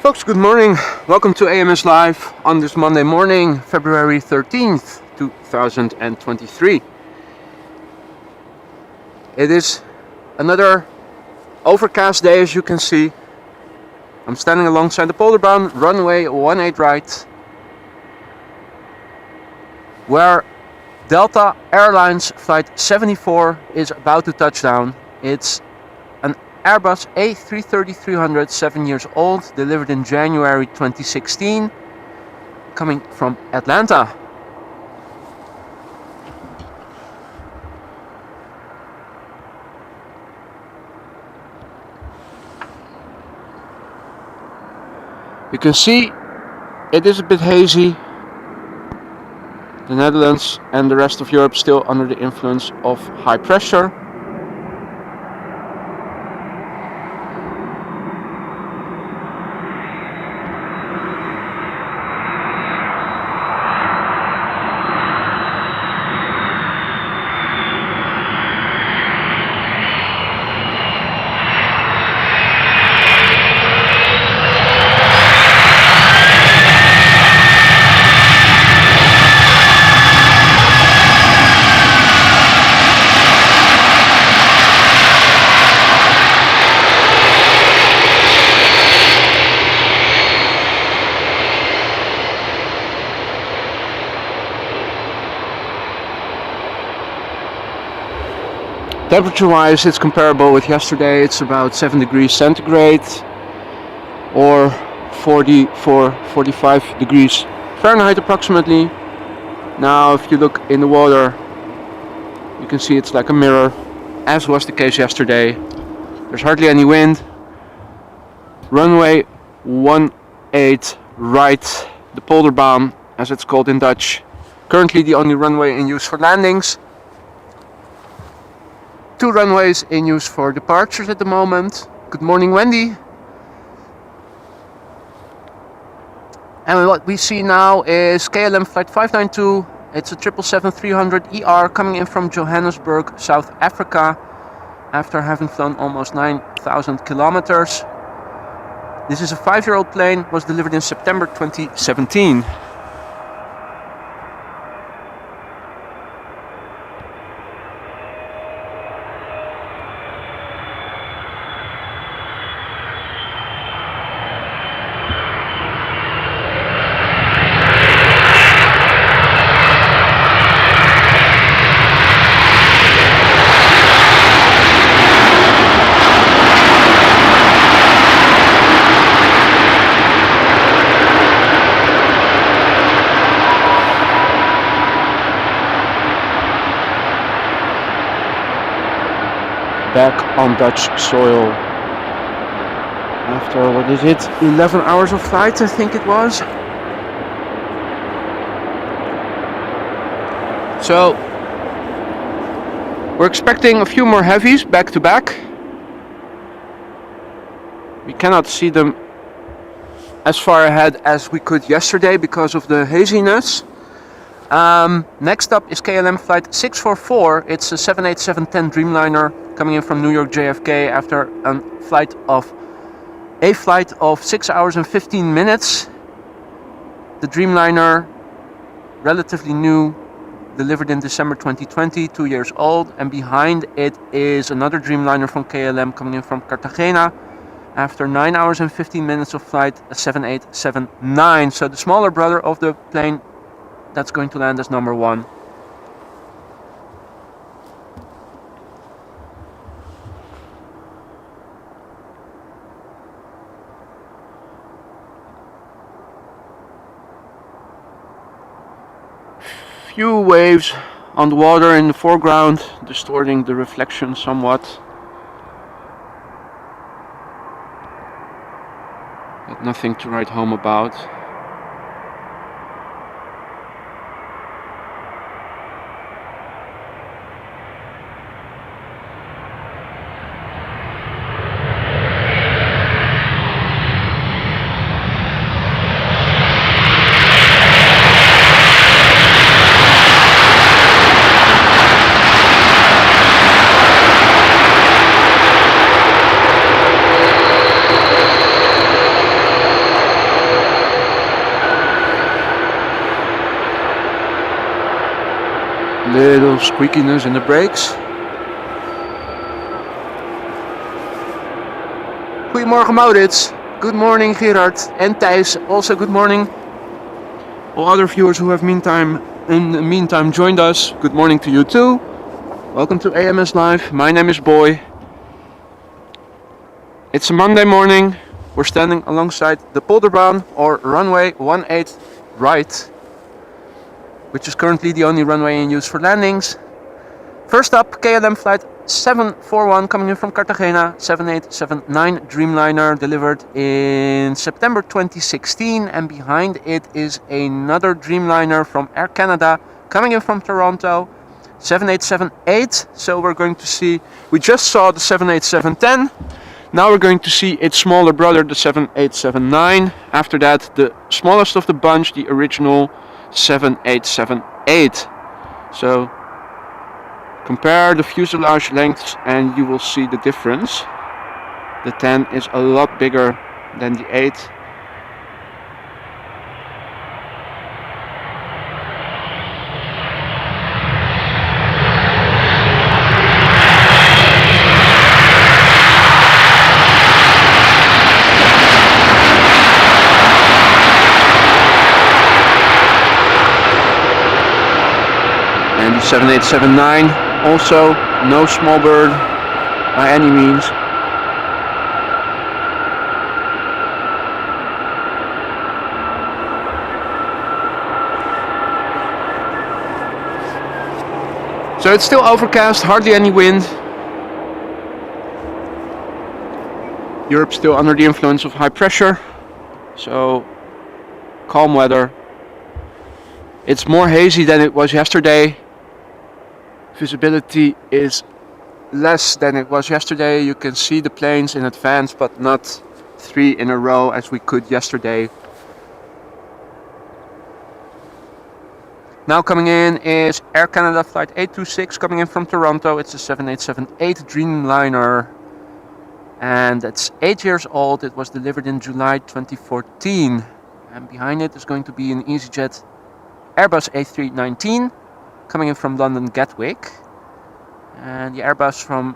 folks, good morning. Welcome to AMS Live on this Monday morning, February 13th, 2023. It is another overcast day, as you can see. I'm standing alongside the Polderbound runway 18 right, where Delta Airlines flight 74 is about to touch down. It's an Airbus A388, 7 years old, delivered in January 2016, coming from Atlanta. You can see it is a bit hazy. The Netherlands and the rest of Europe still under the influence of high pressure. Temperature-wise, it's comparable with yesterday. It's about 7 degrees centigrade or 45 degrees Fahrenheit approximately. Now, if you look in the water, you can see it's like a mirror, as was the case yesterday. There's hardly any wind. Runway 18 right, the Polderbaan, as it's called in Dutch. Currently the only runway in use for landings. 2 runways in use for departures at the moment. Good morning, Wendy. And what we see now is KLM flight 592. It's a 777-300 ER coming in from Johannesburg, South Africa, after having flown almost 9,000 kilometers. This is a 5-year-old plane, was delivered in September 2017. Back on Dutch soil after, what is it, 11 hours of flight, I think it was. So we're expecting a few more heavies back to back. We cannot see them as far ahead as we could yesterday because of the haziness. Next up is KLM flight 644. It's a 787-10 Dreamliner coming in from New York JFK after a flight of 6 hours and 15 minutes. The Dreamliner, relatively new, delivered in December 2020, 2 years old, and behind it is another Dreamliner from KLM coming in from Cartagena after 9 hours and 15 minutes of flight, a 7879. So the smaller brother of the plane that's going to land as number 1. Few waves on the water in the foreground, distorting the reflection somewhat. But nothing to write home about. Little squeakiness in the brakes. Goedemorgen Maurits. Good morning Gerard and Thijs. Also good morning. All other viewers who have in the meantime joined us. Good morning to you too. Welcome to AMS Live. My name is Boy. It's a Monday morning. We're standing alongside the Polderbaan or runway 18 right, which is currently the only runway in use for landings. First up, KLM flight 741 coming in from Cartagena, 7879 Dreamliner, delivered in September 2016, and behind it is another Dreamliner from Air Canada coming in from Toronto, 7878. So we're going to see, we just saw the 787-10, now we're going to see its smaller brother, the 7879. After that, the smallest of the bunch, the original 7878. So compare the fuselage lengths and you will see the difference. The 10 is a lot bigger than the 8. And the 7879, also no small bird by any means. So it's still overcast, hardly any wind. Europe's still under the influence of high pressure, so calm weather. It's more hazy than it was yesterday. Visibility is less than it was yesterday. You can see the planes in advance, but not 3 in a row as we could yesterday. Now coming in is Air Canada flight 826 coming in from Toronto. It's a 7878 Dreamliner, and it's 8 years old. It was delivered in July 2014, and behind it is going to be an EasyJet Airbus A319 coming in from London Gatwick. And the Airbus from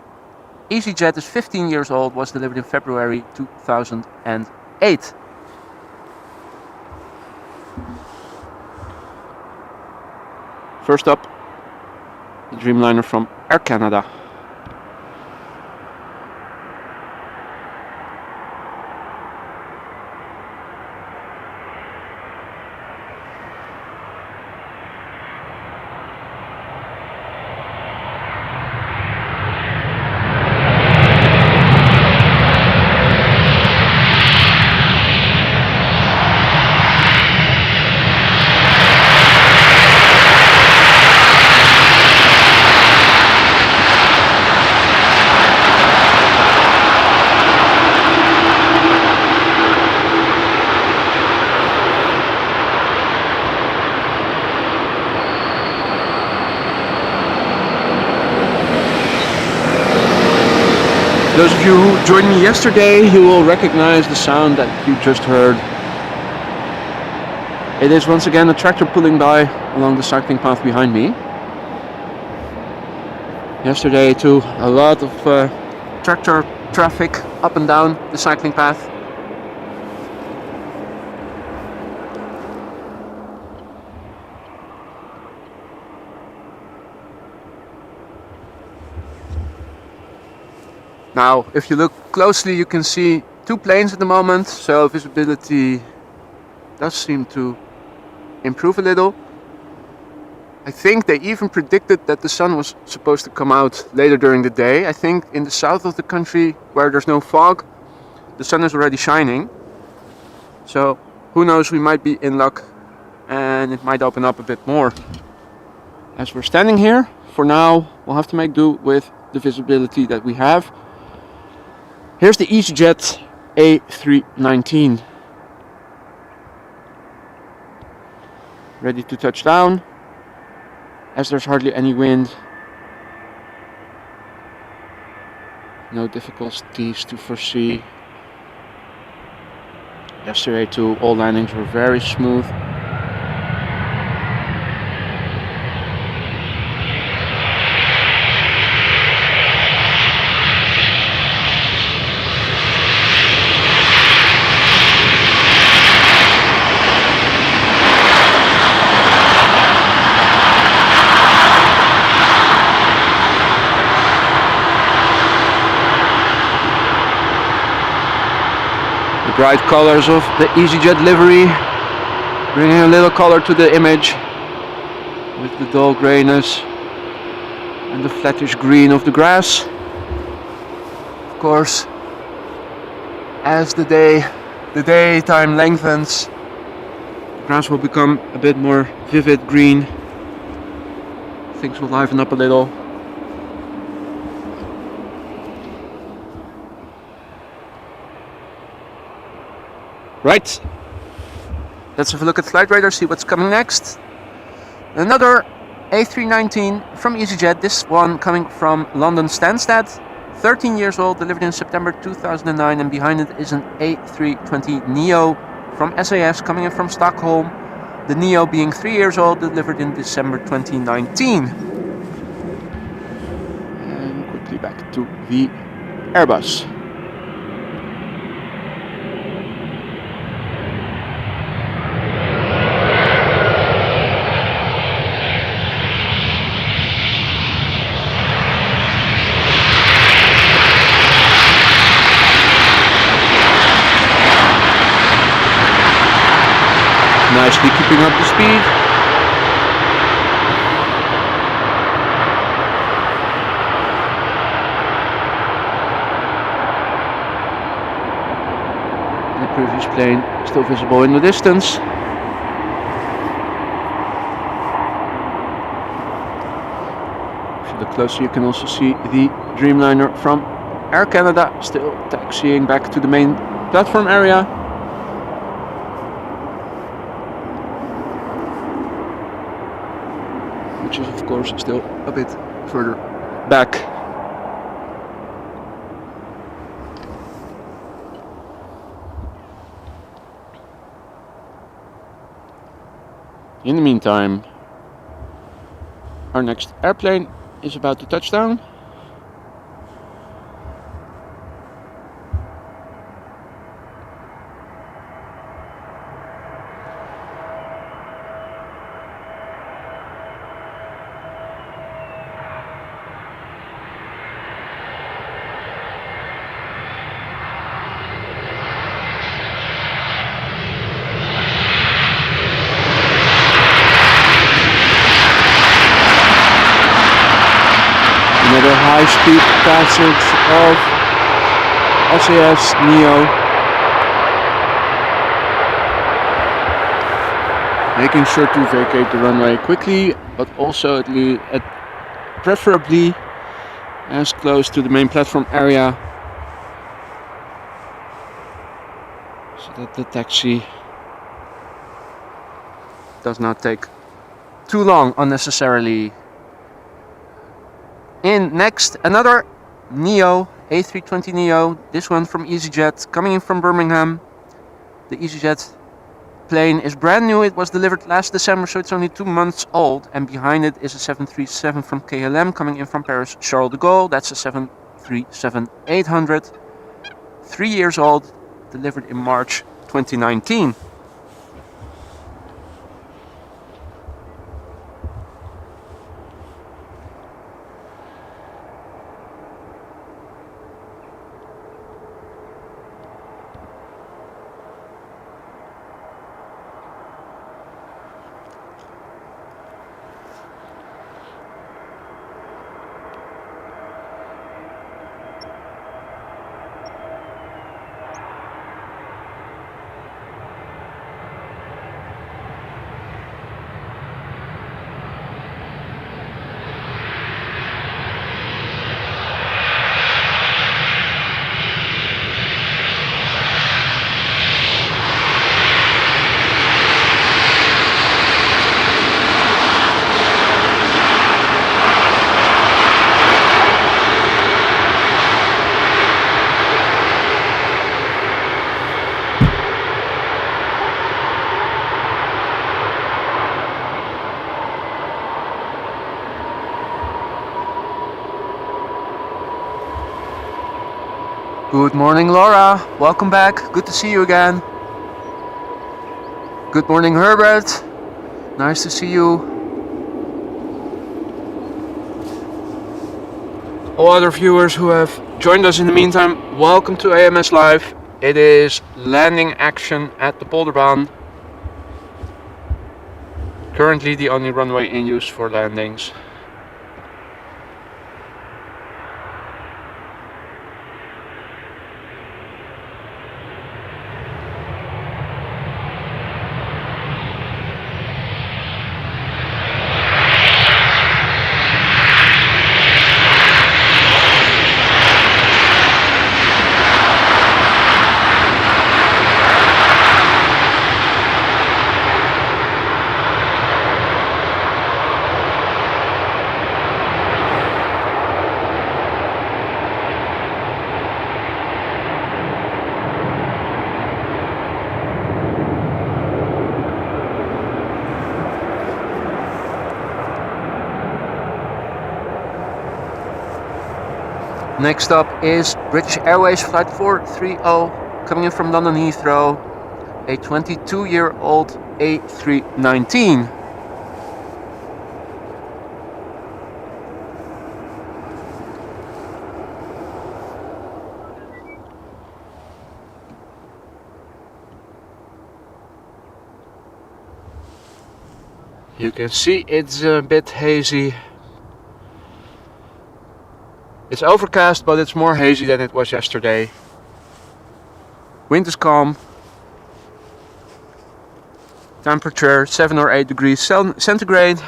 EasyJet is 15 years old, was delivered in February 2008. First up, the Dreamliner from Air Canada. Those of you who joined me yesterday, you will recognize the sound that you just heard. It is once again a tractor pulling by along the cycling path behind me. Yesterday too, a lot of tractor traffic up and down the cycling path. Now, if you look closely, you can see 2 planes at the moment, so visibility does seem to improve a little. I think they even predicted that the sun was supposed to come out later during the day. I think in the south of the country, where there's no fog, the sun is already shining. So, who knows, we might be in luck and it might open up a bit more. As we're standing here, for now, we'll have to make do with the visibility that we have. Here's the EasyJet A319. Ready to touch down, as there's hardly any wind. No difficulties to foresee. Yesterday too, all landings were very smooth. bright colors of the EasyJet livery, bringing a little color to the image with the dull grayness and the flattish green of the grass. Of course, as the daytime lengthens, the grass will become a bit more vivid green. Things will liven up a little. Right, let's have a look at Flight Radar, see what's coming next. Another A319 from EasyJet, this one coming from London Stansted, 13 years old, delivered in September 2009, and behind it is an A320neo from SAS coming in from Stockholm, the neo being 3 years old, delivered in December 2019. And quickly back to the Airbus. Nicely keeping up the speed. The previous plane still visible in the distance. If you look closer, you can also see the Dreamliner from Air Canada still taxiing back to the main platform area. Which is of course still a bit further back. In the meantime, our next airplane is about to touch down. Another high-speed passage of SAS Neo, making sure to vacate the runway quickly, but also preferably as close to the main platform area, so that the taxi does not take too long unnecessarily. In next, another Neo, A320neo, this one from EasyJet, coming in from Birmingham. The EasyJet plane is brand new, it was delivered last December, so it's only 2 months old, and behind it is a 737 from KLM coming in from Paris Charles de Gaulle. That's a 737-800, 3 years old, delivered in March 2019. Good morning, Laura. Welcome back. Good to see you again. Good morning, Herbert. Nice to see you. All other viewers who have joined us in the meantime, welcome to AMS Live. It is landing action at the Polderbaan. Currently the only runway in use for landings. Next up is British Airways Flight 430 coming in from London Heathrow, a 22-year-old A319. You can see it's a bit hazy. It's overcast, but it's more hazy than it was yesterday. Wind is calm. Temperature 7 or 8 degrees centigrade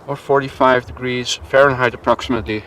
or 45 degrees Fahrenheit approximately.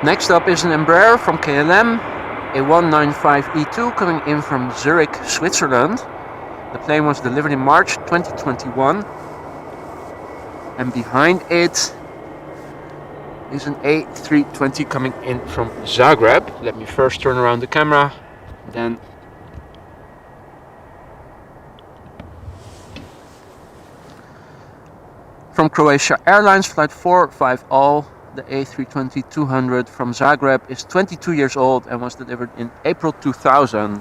Next up is an Embraer from KLM, a 195-E2 coming in from Zurich, Switzerland. The plane was delivered in March 2021. And behind it is an A320 coming in from Zagreb. Let me first turn around the camera, then from Croatia Airlines Flight 450. The A320-200 from Zagreb is 22 years old and was delivered in April 2000.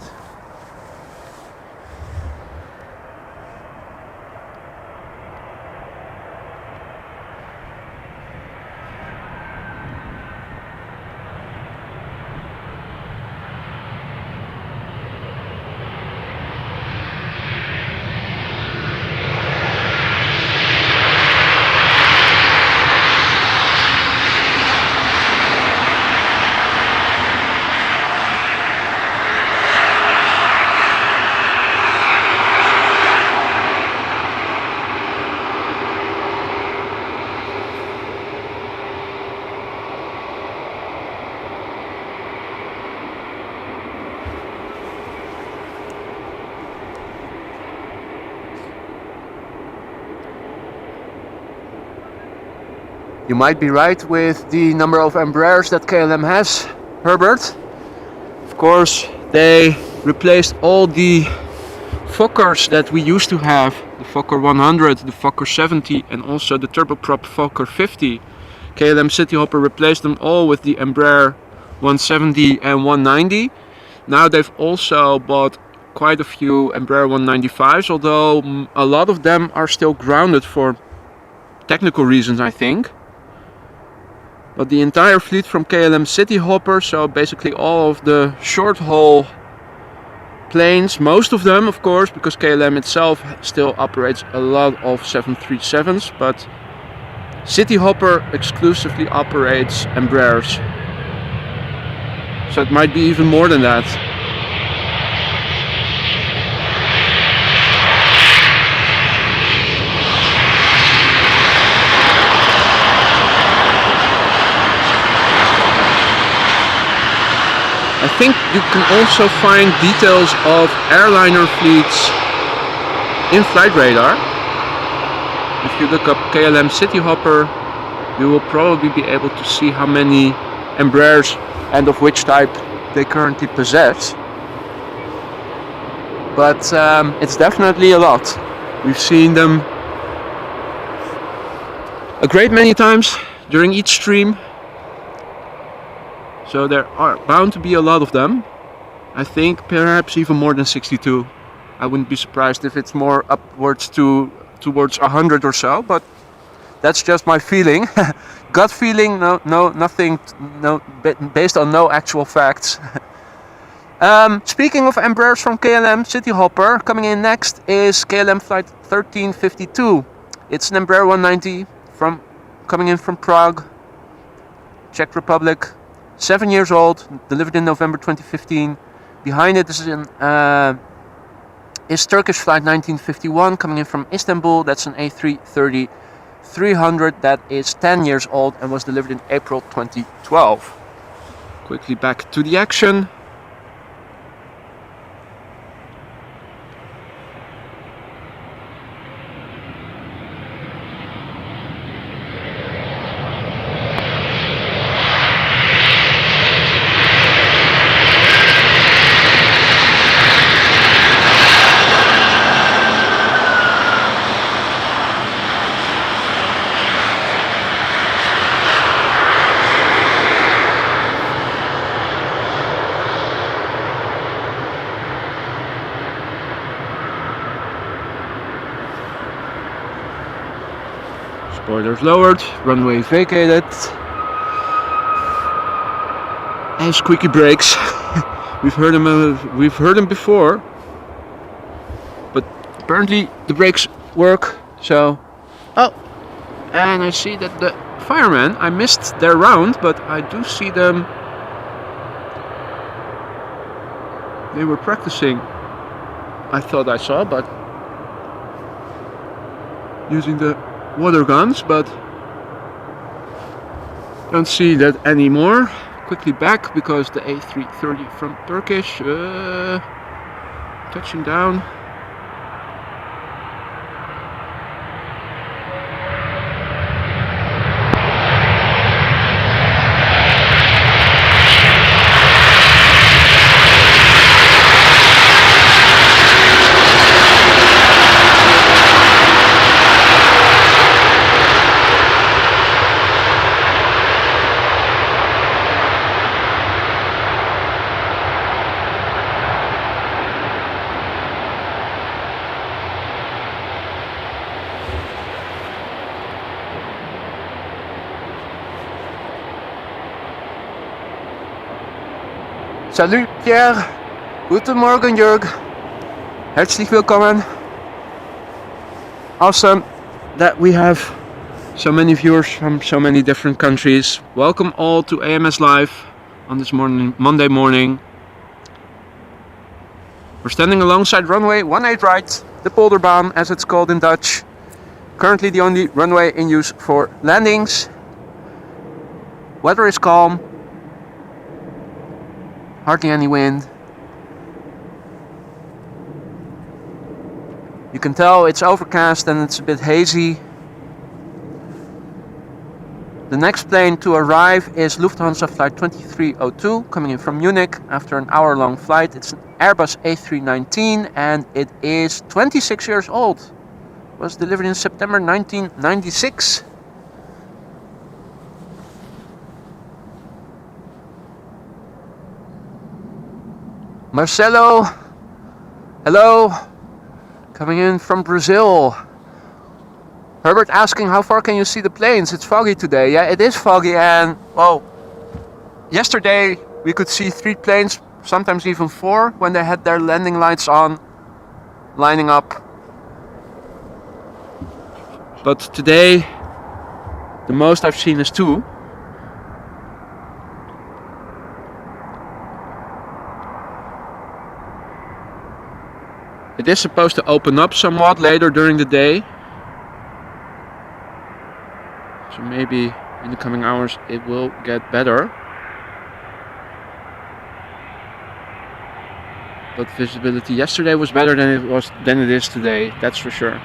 You might be right with the number of Embraers that KLM has, Herbert. Of course, they replaced all the Fokkers that we used to have, the Fokker 100, the Fokker 70 and also the turboprop Fokker 50. KLM Cityhopper replaced them all with the Embraer 170 and 190. Now they've also bought quite a few Embraer 195s, although a lot of them are still grounded for technical reasons, I think. But the entire fleet from KLM Cityhopper, so basically all of the short-haul planes, most of them of course, because KLM itself still operates a lot of 737s, but Cityhopper exclusively operates Embraers. So it might be even more than that. I think you can also find details of airliner fleets in Flight Radar. If you look up KLM City Hopper, you will probably be able to see how many Embraers and of which type they currently possess. But it's definitely a lot. We've seen them a great many times during each stream. So there are bound to be a lot of them. I think perhaps even more than 62. I wouldn't be surprised if it's more upwards towards 100 or so, but that's just my feeling. Gut feeling, nothing, based on no actual facts. Speaking of Embraers from KLM City Hopper, coming in next is KLM Flight 1352. It's an Embraer 190 coming in from Prague, Czech Republic. 7 years old, delivered in November 2015. Behind it is Turkish Flight 1951 coming in from Istanbul. That's an A380-300 that is 10 years old and was delivered in April 2012. Quickly back to the action. Spoilers lowered, runway vacated. And squeaky brakes. We've heard them before, but apparently the brakes work. So, and I see that the firemen, I missed their round, but I do see them. They were practicing. I thought I saw, but using the water guns, but don't see that anymore. Quickly back because the A330 from Turkish touching down. Salut Pierre, guten Morgen Jörg, herzlich willkommen. Awesome that we have so many viewers from so many different countries. Welcome all to AMS Live on this Monday morning. We're standing alongside runway 18 right, the Polderbaan as it's called in Dutch. Currently the only runway in use for landings. Weather is calm. Hardly any wind. You can tell it's overcast and it's a bit hazy. The next plane to arrive is Lufthansa Flight 2302 coming in from Munich after an hour-long flight. It's an Airbus A319 and it is 26 years old. It was delivered in September 1996. Marcelo, hello, coming in from Brazil. Herbert asking how far can you see the planes? It's foggy today. Yeah, it is foggy, and well, yesterday we could see 3 planes, sometimes even 4, when they had their landing lights on, lining up. But today, the most I've seen is 2. It is supposed to open up somewhat later during the day. So maybe in the coming hours it will get better. but visibility yesterday was better than it is today, that's for sure.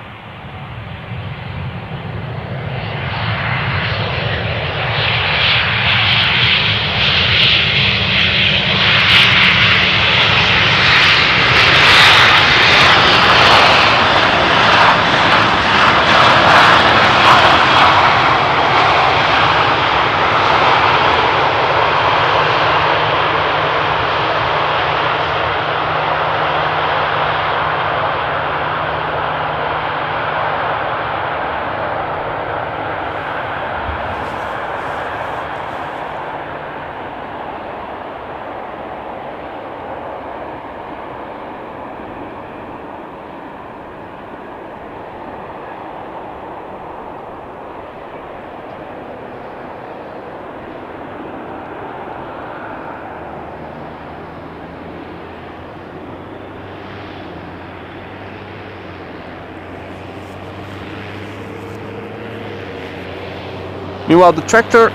Meanwhile, the tractor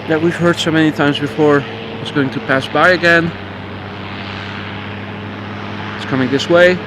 that we've heard so many times before is going to pass by again. It's coming this way.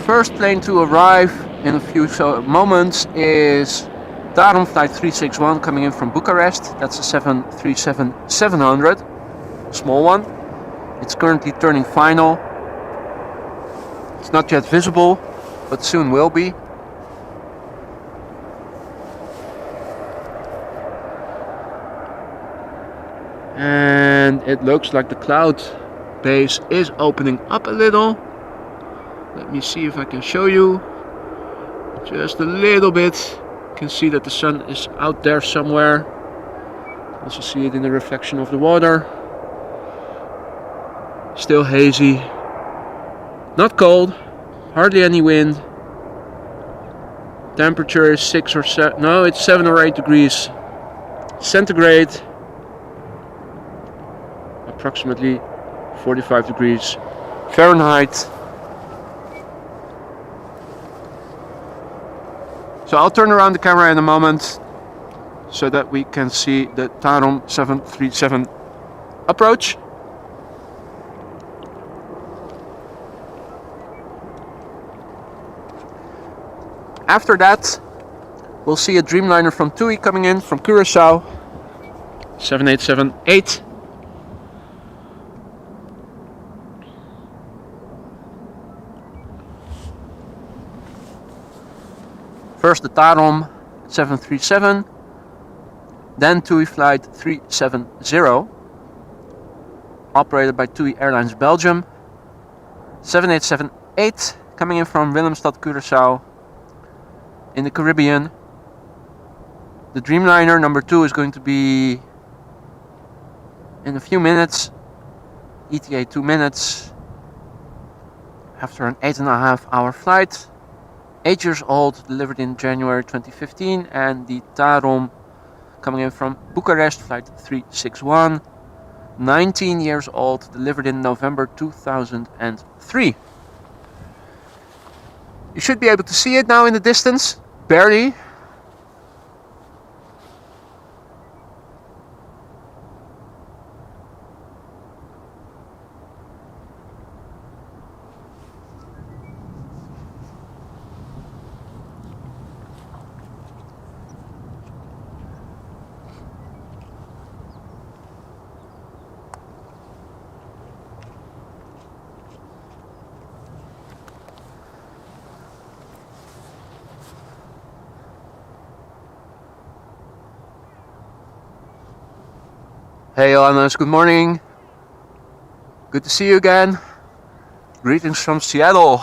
First plane to arrive in a few moments is Tarom flight 361 coming in from Bucharest. That's a 737-700, small one. It's currently turning final. It's not yet visible, but soon will be. And it looks like the cloud base is opening up a little. Let me see if I can show you just a little bit. You can see that the sun is out there somewhere. Also see it in the reflection of the water. Still hazy. Not cold. Hardly any wind. Temperature is 6 or 7. No, it's 7 or 8 degrees centigrade. Approximately 45 degrees Fahrenheit. So I'll turn around the camera in a moment so that we can see the Tarom 737 approach. After that, we'll see a Dreamliner from TUI coming in from Curaçao, 7878. First the Tarom 737, then TUI flight 370, operated by TUI Airlines Belgium, 7878, coming in from Willemstad, Curaçao, in the Caribbean. The Dreamliner number 2 is going to be in a few minutes, ETA 2 minutes, after an 8.5 hour flight. 8 years old, delivered in January 2015, and the Tarom coming in from Bucharest, flight 361, 19 years old, delivered in November 2003. You should be able to see it now in the distance, barely. Hey Johannes, good morning. Good to see you again. Greetings from Seattle.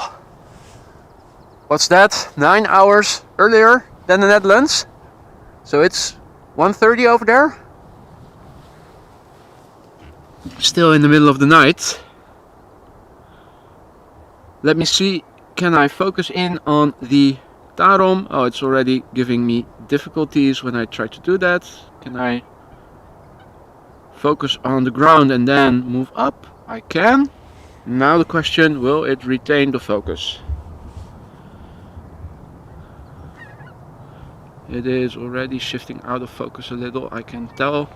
What's that? 9 hours earlier than the Netherlands? So it's 1:30 over there? Still in the middle of the night. Let me see can I focus in on the Tarom? Oh, it's already giving me difficulties when I try to do that. Can I focus on the ground and then move up? I can. Now the question, will it retain the focus? It is already shifting out of focus a little, I can tell.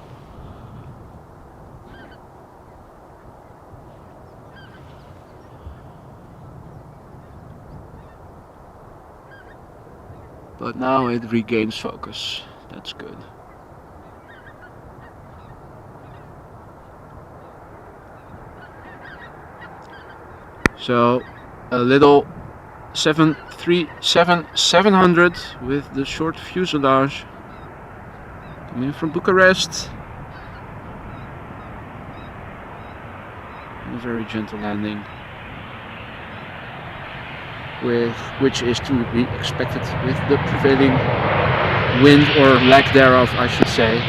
But now it regains focus. That's good. So a little 737-700 with the short fuselage coming from Bucharest. And a very gentle landing, which is to be expected with the prevailing wind, or lack thereof, I should say.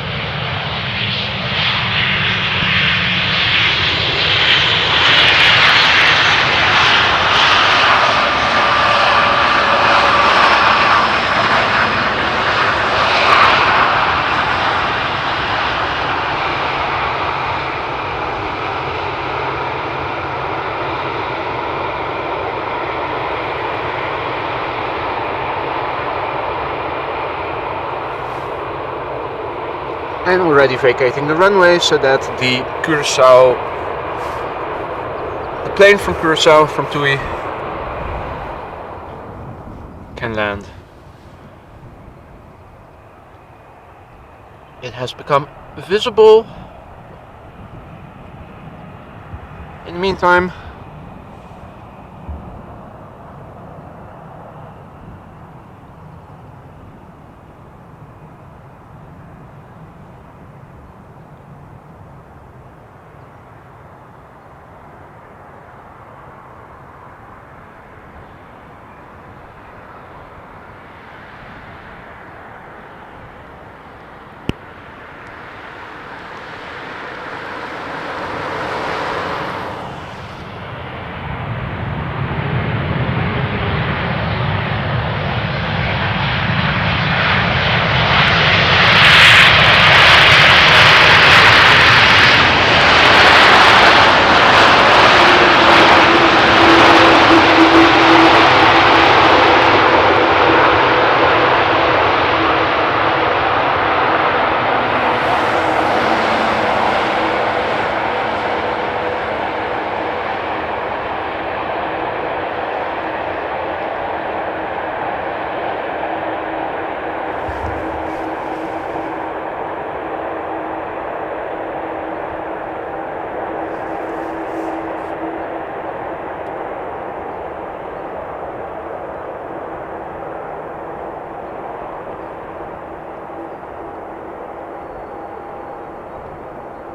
And already vacating the runway so that the plane from Curacao, from TUI, can land. It has become visible. In the meantime,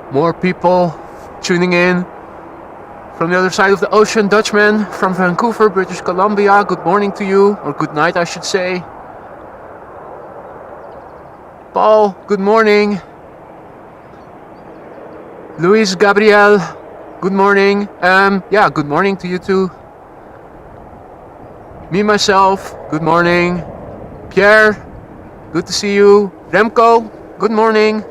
more people tuning in from the other side of the ocean. Dutchman from Vancouver, British Columbia. Good morning to you, or good night, I should say. Paul, good morning. Luis Gabriel, good morning. Yeah, good morning to you too. Me, myself, good morning. Pierre, good to see you. Remco, good morning.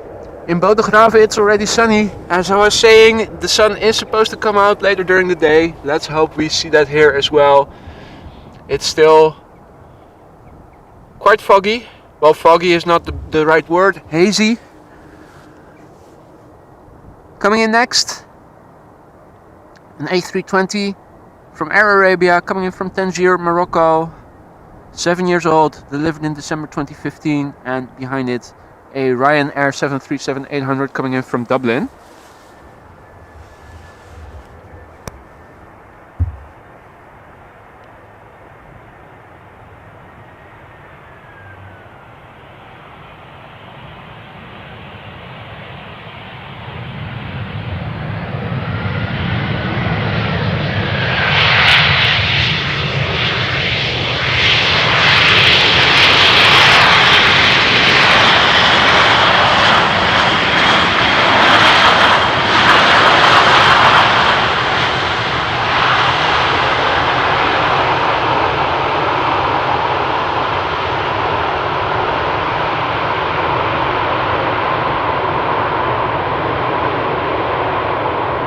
In Bodegraven it's already sunny. As I was saying, the sun is supposed to come out later during the day. Let's hope we see that here as well. It's still quite foggy. Well, foggy is not the right word. Hazy. Coming in next, an A320 from Air Arabia, coming in from Tangier, Morocco. 7 years old, delivered in December 2015, and behind it a Ryanair 737-800 coming in from Dublin.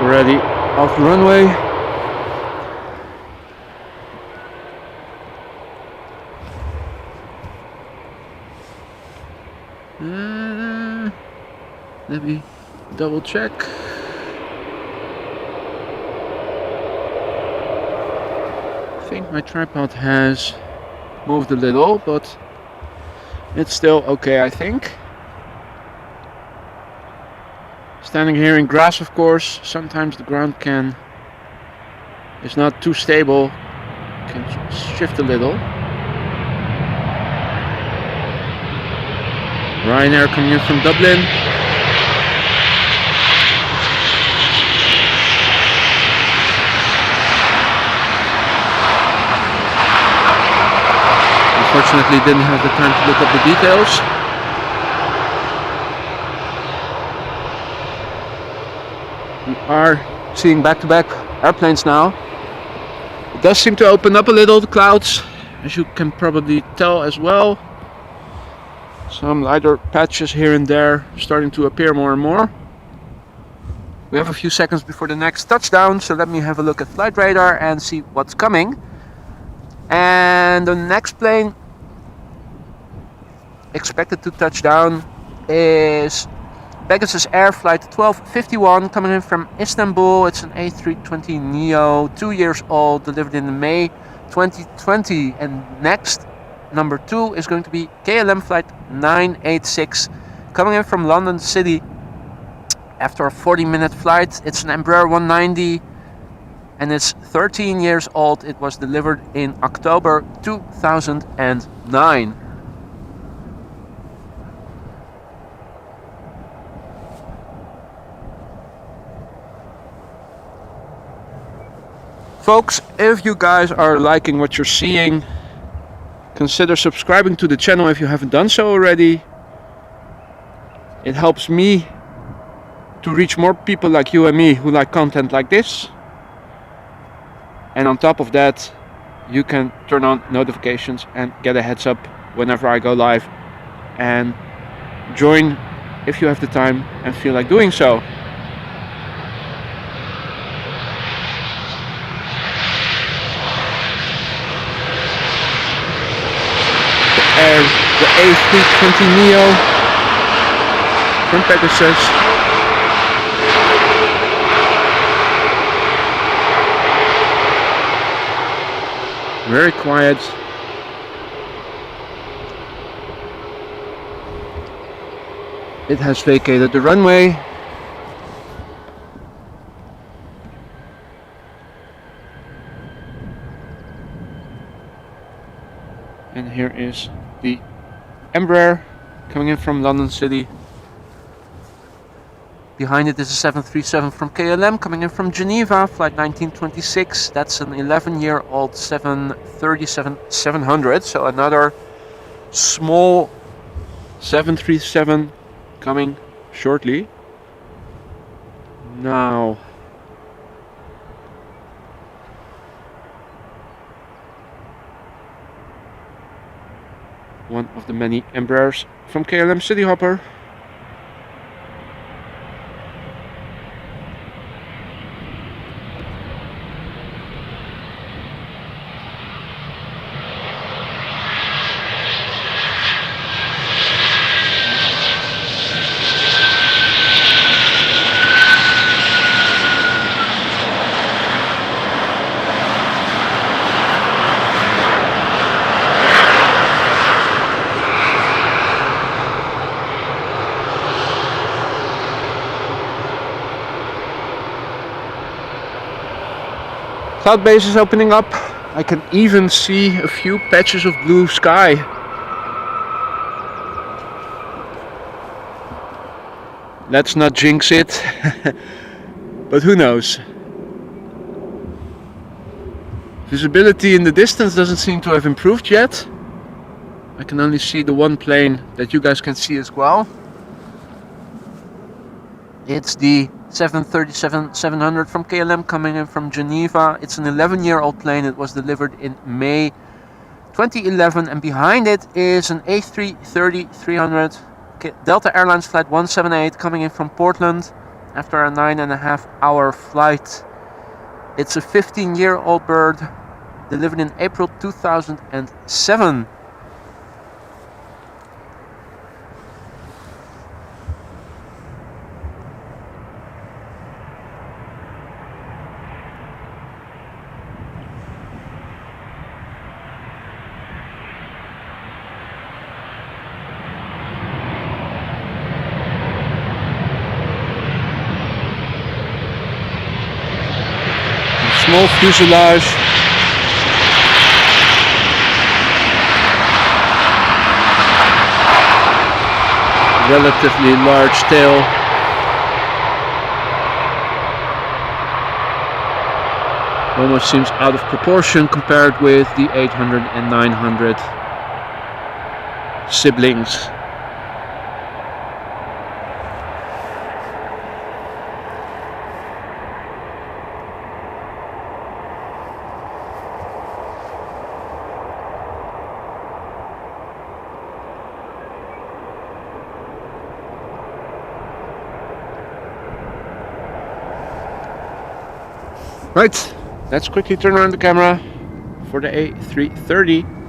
already off the runway. Let me double check. I think my tripod has moved a little, but it's still okay, I think. Standing here in grass, of course, sometimes the ground is not too stable, can shift a little. Ryanair coming in from Dublin. Unfortunately, didn't have the time to look up the details. We are seeing back-to-back airplanes now. It does seem to open up a little, the clouds, as you can probably tell as well. Some lighter patches here and there starting to appear more and more. We have a few seconds before the next touchdown, so let me have a look at flight radar and see what's coming. And the next plane expected to touch down is Pegasus Air Flight 1251 coming in from Istanbul. It's an A320neo, 2 years old, delivered in May 2020. And next, number 2 is going to be KLM Flight 986 coming in from London City after a 40-minute flight. It's an Embraer 190 and it's 13 years old. It was delivered in October 2009. Folks, if you guys are liking what you're seeing, consider subscribing to the channel if you haven't done so already. It helps me to reach more people like you and me who like content like this. And on top of that, you can turn on notifications and get a heads up whenever I go live. And join if you have the time and feel like doing so. The A320neo from Pegasus. Very quiet. It has vacated the runway. And here is the Embraer coming in from London City. Behind it is a 737 from KLM coming in from Geneva, flight 1926. That's an 11-year-old 737-700, so another small 737 coming shortly. Now, one of the many Embraers from KLM City Hopper. Cloud base is opening up. I can even see a few patches of blue sky. Let's not jinx it, but who knows. Visibility in the distance doesn't seem to have improved yet. I can only see the one plane that you guys can see as well. It's the 737-700 from KLM coming in from Geneva. It's an 11-year-old plane. It was delivered in May 2011, and behind it is an A330-300 Delta Airlines flight 178 coming in from Portland after a 9.5-hour flight. It's a 15-year-old bird delivered in April 2007. Small fuselage. Relatively large tail. Almost seems out of proportion compared with the 800 and 900 siblings. Right, let's quickly turn around the camera for the A330.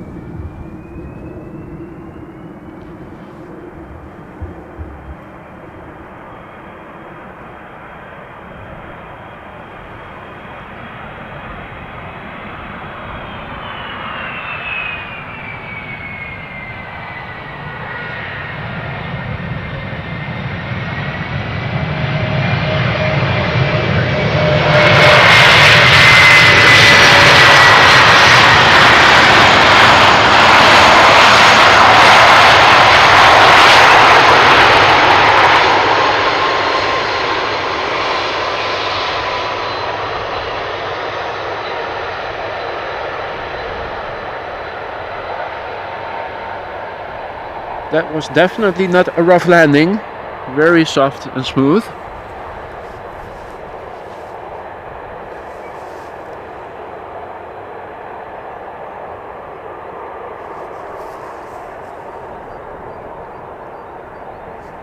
That was definitely not a rough landing, very soft and smooth.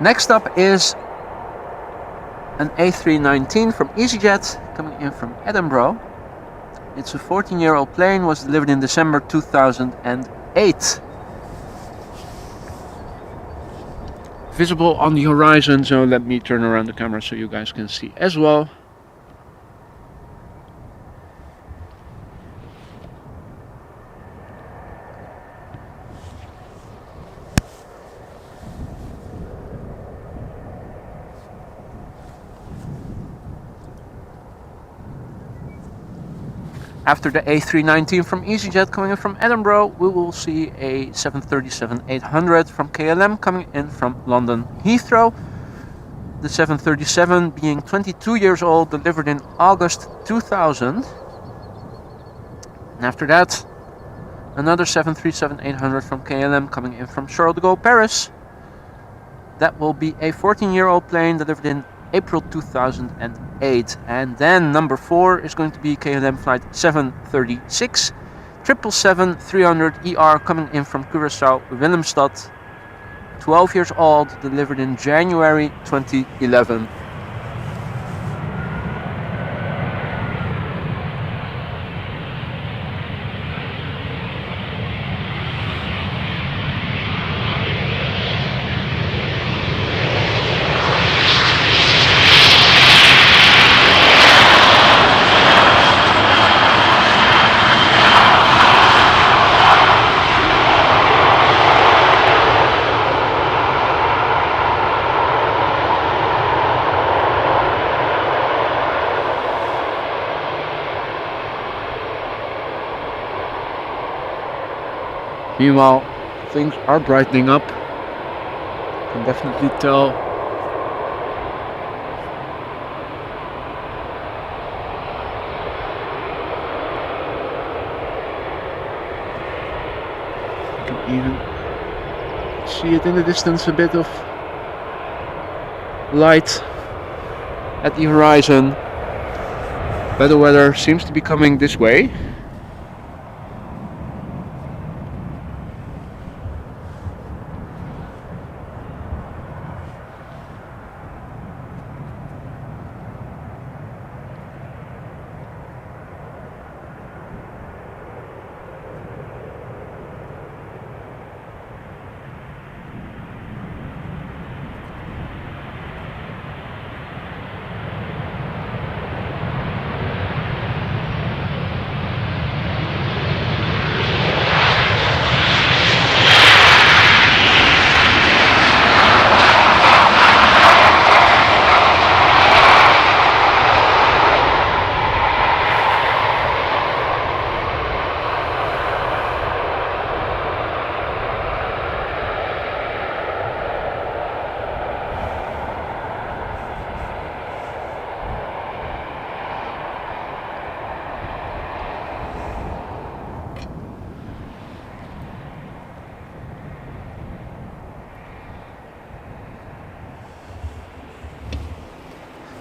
Next up is an A319 from EasyJet coming in from Edinburgh. It's a 14-year-old plane, was delivered in December 2008. Visible on the horizon, so let me turn around the camera so you guys can see as well. After the A319 from EasyJet coming in from Edinburgh, we will see a 737-800 from KLM coming in from London Heathrow. The 737 being 22 years old, delivered in August 2000. And after that, another 737-800 from KLM coming in from Charles de Gaulle, Paris. That will be a 14-year-old plane delivered in April 2008. And then number 4 is going to be KLM flight 736 777-300ER coming in from Curaçao, Willemstad. 12 years old, delivered in January 2011. Meanwhile, things are brightening up. You can definitely tell. You can even see it in the distance, a bit of light at the horizon. Better weather seems to be coming this way.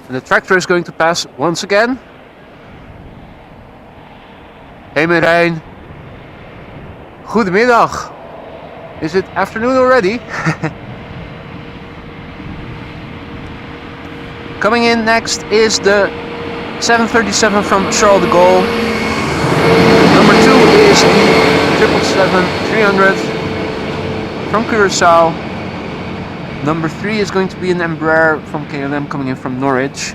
And the tractor is going to pass once again. Hey Marijn. Goedemiddag. Is it afternoon already? Coming in next is the 737 from Charles de Gaulle. Number 2 is the 777-300 from Curaçao. Number 3 is going to be an Embraer from KLM coming in from Norwich.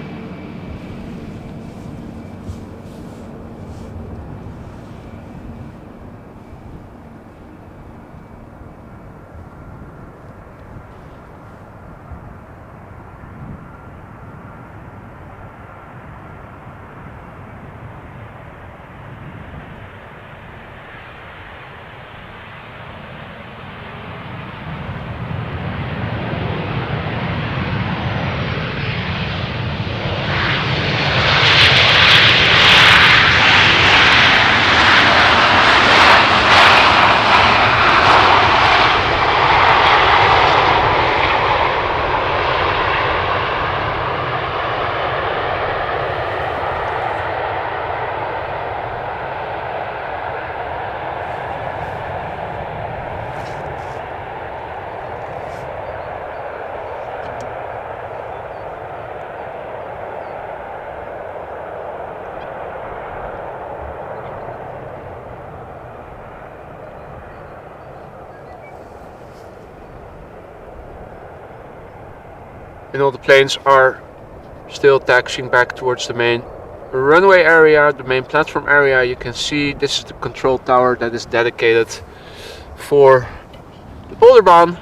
And all the planes are still taxiing back towards the main runway area, the main platform area. You can see this is the control tower that is dedicated for the Polderbahn.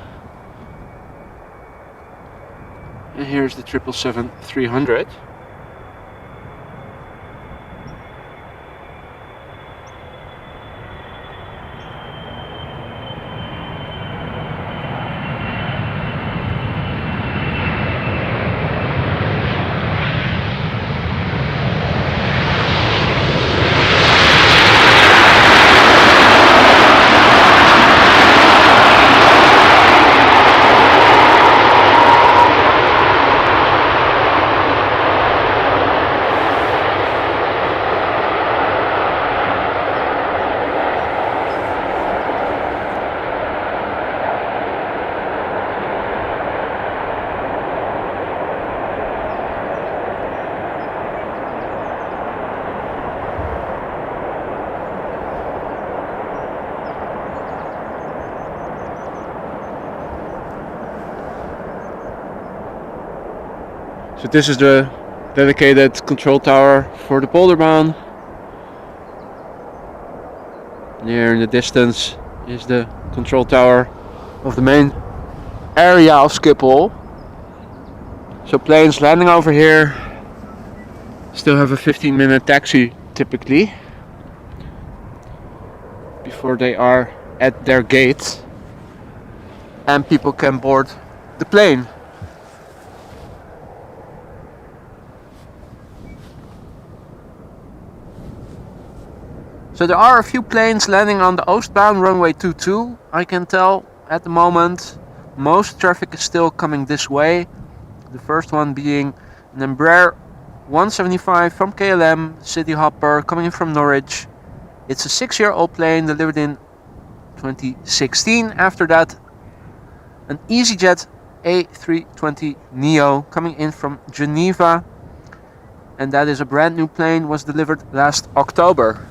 And here's the 777-300. So this is the dedicated control tower for the Polderbahn. There in the distance is the control tower of the main area of Schiphol. So planes landing over here still have a 15-minute taxi typically before they are at their gate and people can board the plane. So there are a few planes landing on the Oostbound runway 22, I can tell at the moment. Most traffic is still coming this way. The first one being an Embraer 175 from KLM, City Hopper, coming in from Norwich. It's a 6-year-old plane delivered in 2016. After that, an EasyJet A388 Neo coming in from Geneva. And that is a brand new plane, was delivered last October.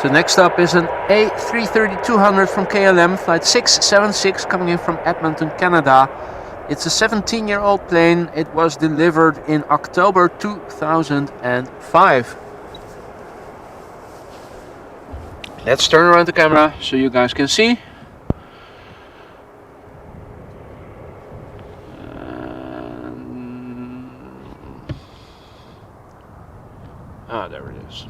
So next up is an A330-200 from KLM, flight 676, coming in from Edmonton, Canada. It's a 17-year-old plane. It was delivered in October 2005. Let's turn around the camera so you guys can see. There it is.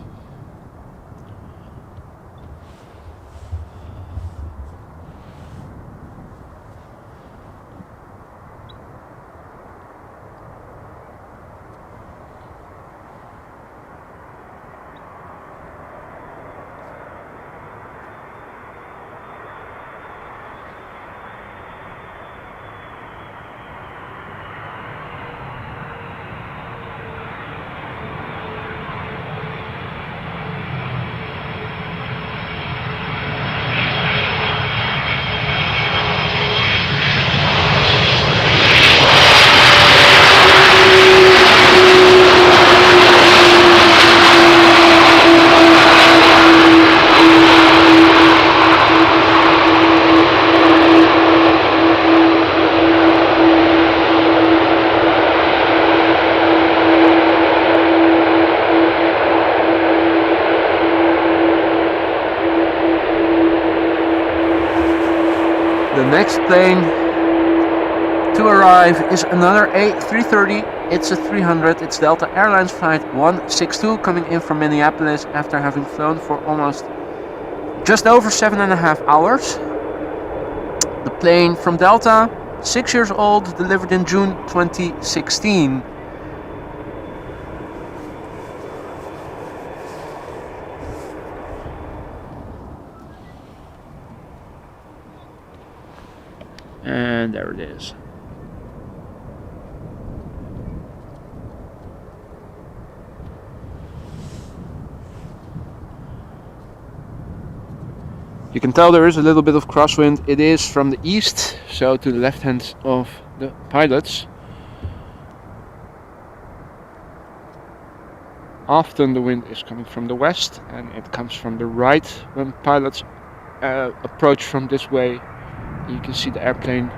The next plane to arrive is another A330. It's a 300. It's Delta Airlines flight 162, coming in from Minneapolis after having flown for almost just over 7.5 hours. The plane from Delta, 6 years old, delivered in June 2016. And there it is. You can tell there is a little bit of crosswind. It is from the east, so to the left hand of the pilots. Often the wind is coming from the west and it comes from the right when pilots approach from this way. You can see the airplane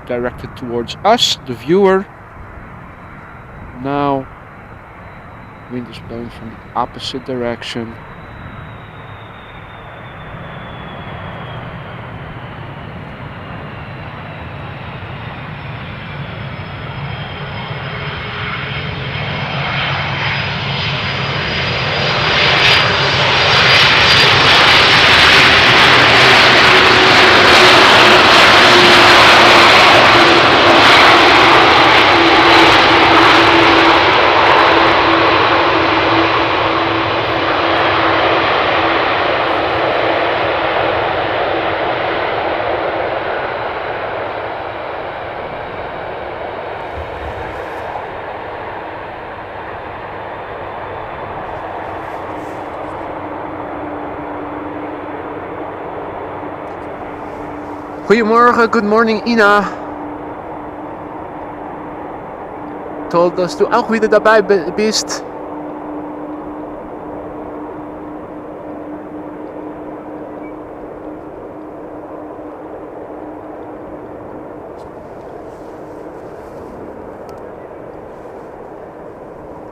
directed towards us, the viewer. Now, wind is blowing from the opposite direction. Goedemorgen, good morning Ina. Told us du auch wieder dabei bist.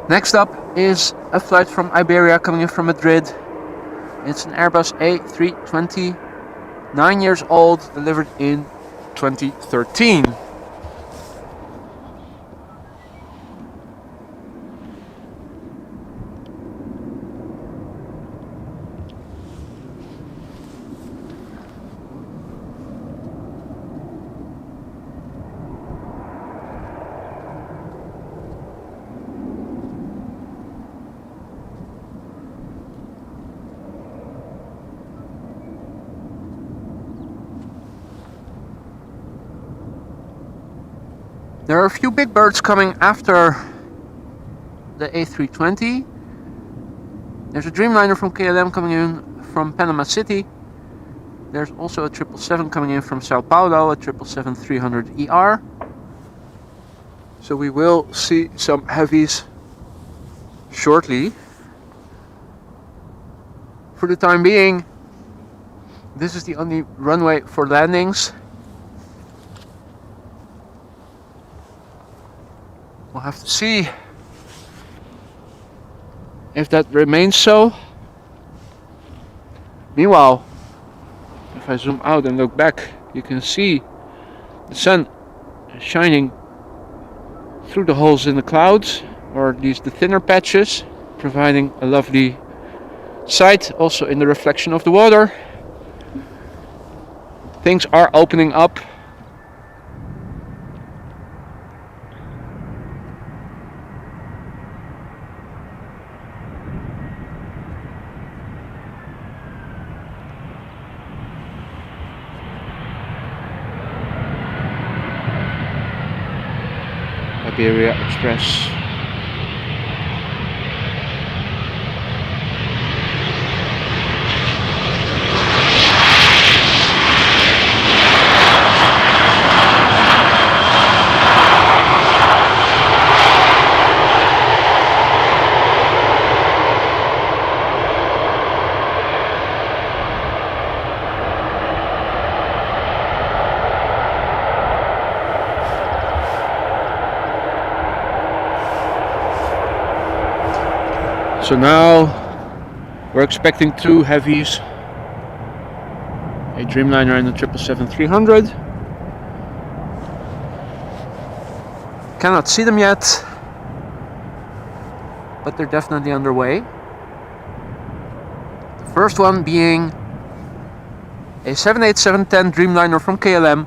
Next up is a flight from Iberia coming in from Madrid. It's an Airbus A320. 9 years old, delivered in 2013. There are a few big birds coming after the A320. There's a Dreamliner from KLM coming in from Panama City. There's also a 777 coming in from Sao Paulo, a 777-300ER. So we will see some heavies shortly. for the time being, this is the only runway for landings. We'll have to see if that remains so. Meanwhile, if I zoom out and look back, you can see the sun shining through the holes in the clouds, or at least the thinner patches, providing a lovely sight also in the reflection of the water. Things are opening up. Iberia Express. So now we're expecting two heavies, a Dreamliner and a 777-300. Cannot see them yet, but they're definitely underway. The first one being a 787-10 Dreamliner from KLM,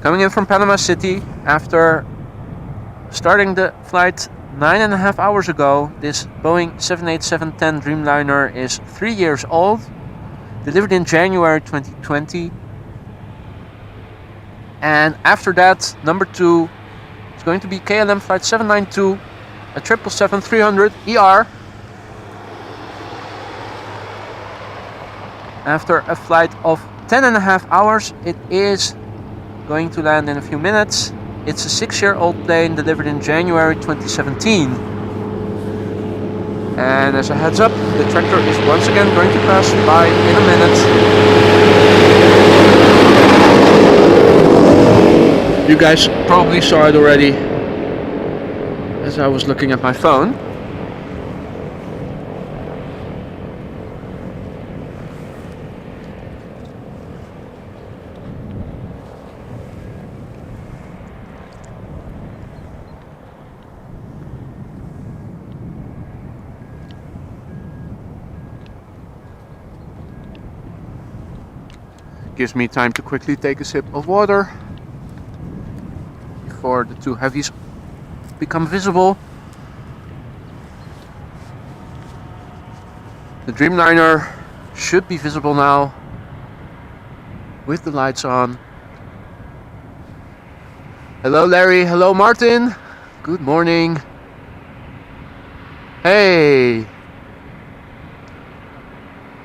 coming in from Panama City after starting the flight 9.5 hours ago. This Boeing 787-10 Dreamliner is 3 years old, delivered in January 2020. And after that, number 2 is going to be KLM flight 792, a 777-300 ER. After a flight of 10.5 hours, it is going to land in a few minutes. It's a 6-year-old plane delivered in January 2017. And as a heads up, the tractor is once again going to pass by in a minute. You guys probably saw it already as I was looking at my phone. Gives me time to quickly take a sip of water before the two heavies become visible. The Dreamliner should be visible now with the lights on. Hello Larry, hello Martin, good morning. Hey,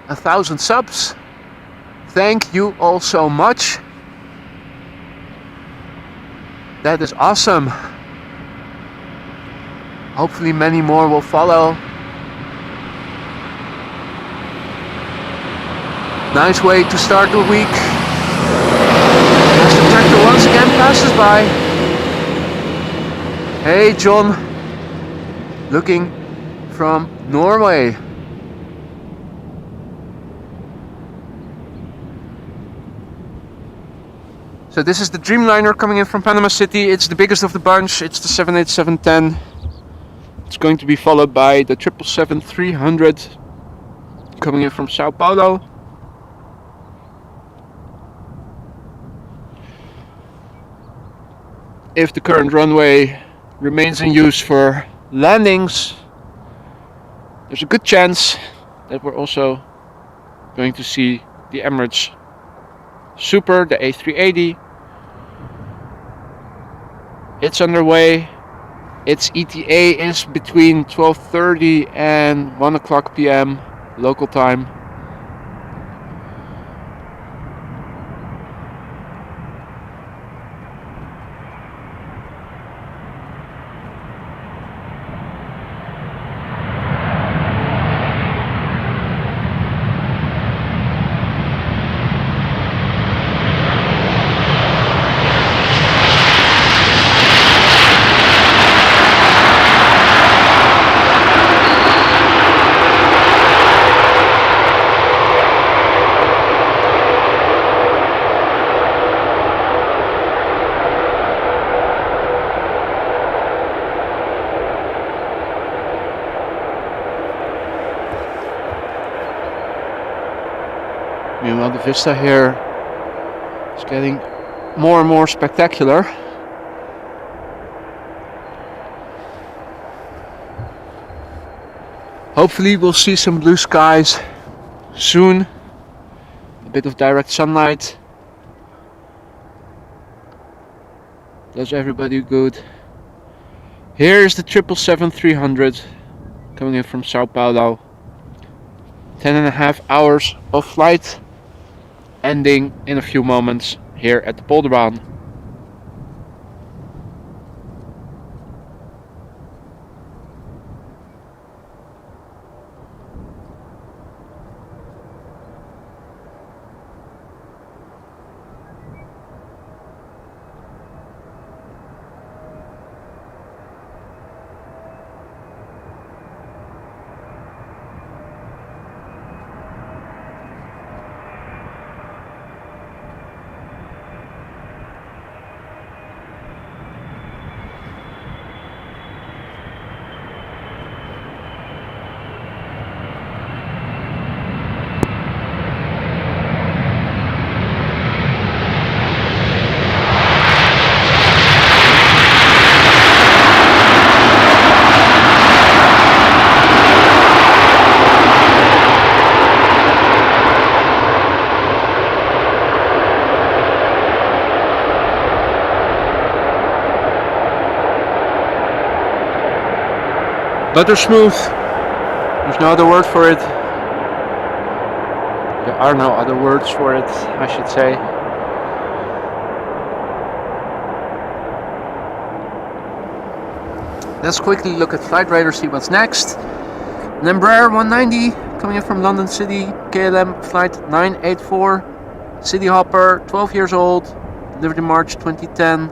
1,000 subs. Thank you all so much. That is awesome. Hopefully many more will follow. Nice way to start the week. As the tractor once again passes by. Hey John, looking from Norway. So this is the Dreamliner coming in from Panama City. It's the biggest of the bunch. It's the 787-10. It's going to be followed by the 777-300 coming in from Sao Paulo. If the current runway remains in use for landings, there's a good chance that we're also going to see the Emirates Super, the A380. It's underway. Its ETA is between 12:30 and 1 o'clock p.m. local time. Meanwhile, the vista here is getting more and more spectacular. Hopefully we'll see some blue skies soon. A bit of direct sunlight does everybody good. Here's the 777-300 coming in from Sao Paulo. 10.5 hours of flight, ending in a few moments here at the Polderbaan. Butter smooth. There's no other word for it. There are no other words for it, I should say. Let's quickly look at flight radar, see what's next. An Embraer 190 coming in from London City, KLM flight 984, City Hopper, 12 years old, delivered in March 2010.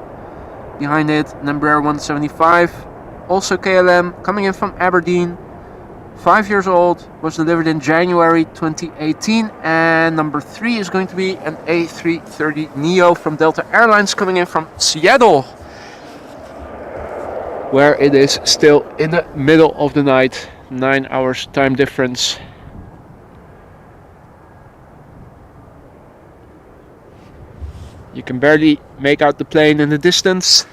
Behind it, an Embraer 175. Also KLM, coming in from Aberdeen, 5 years old, was delivered in January 2018. And number 3 is going to be an A330neo from Delta Airlines, coming in from Seattle, where it is still in the middle of the night, 9 hours time difference. You can barely make out the plane in the distance.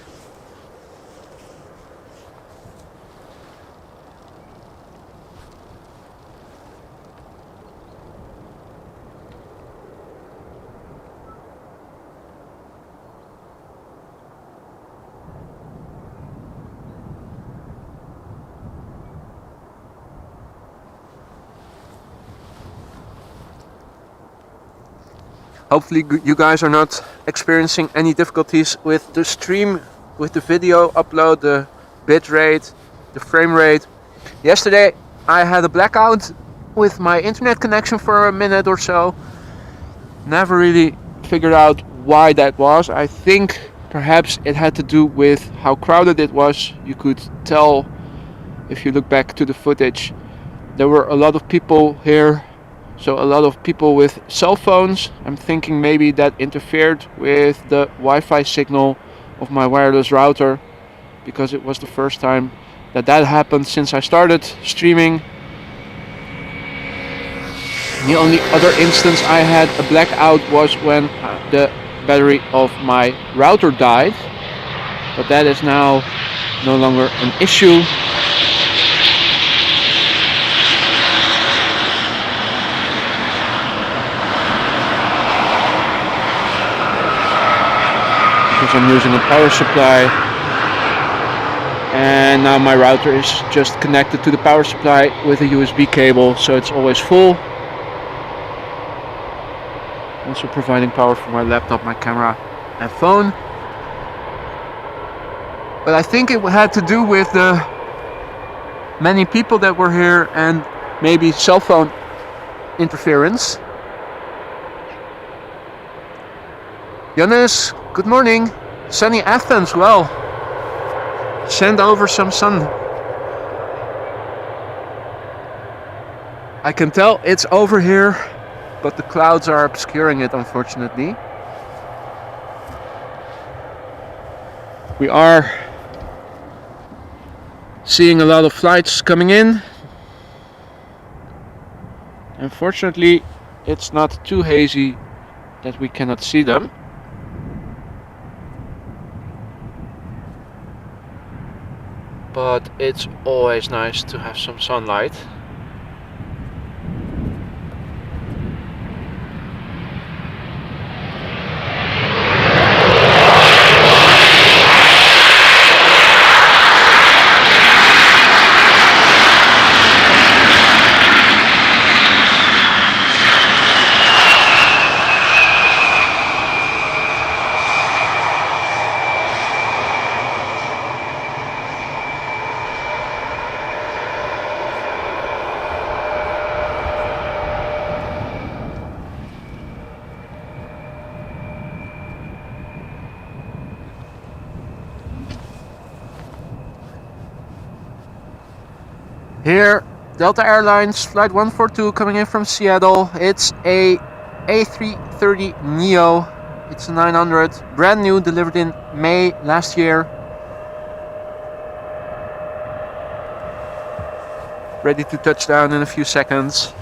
Hopefully you guys are not experiencing any difficulties with the stream, with the video upload, the bit rate, the frame rate. Yesterday I had a blackout with my internet connection for a minute or so. Never really figured out why that was. I think perhaps it had to do with how crowded it was. You could tell if you look back to the footage. There were a lot of people here. So a lot of people with cell phones. I'm thinking maybe that interfered with the Wi-Fi signal of my wireless router, because it was the first time that happened since I started streaming. The only other instance I had a blackout was when the battery of my router died, but that is now no longer an issue. I'm using a power supply, and now my router is just connected to the power supply with a USB cable, so it's always full. Also providing power for my laptop, my camera and phone. But I think it had to do with the many people that were here and maybe cell phone interference. Jonas, good morning. Sunny Athens, well, send over some sun. I can tell it's over here, but the clouds are obscuring it, unfortunately. We are seeing a lot of flights coming in. Unfortunately, it's not too hazy that we cannot see them. But it's always nice to have some sunlight. Here, Delta Airlines Flight 142 coming in from Seattle. It's a A330neo. It's a 900, brand new, delivered in May last year. Ready to touch down in a few seconds.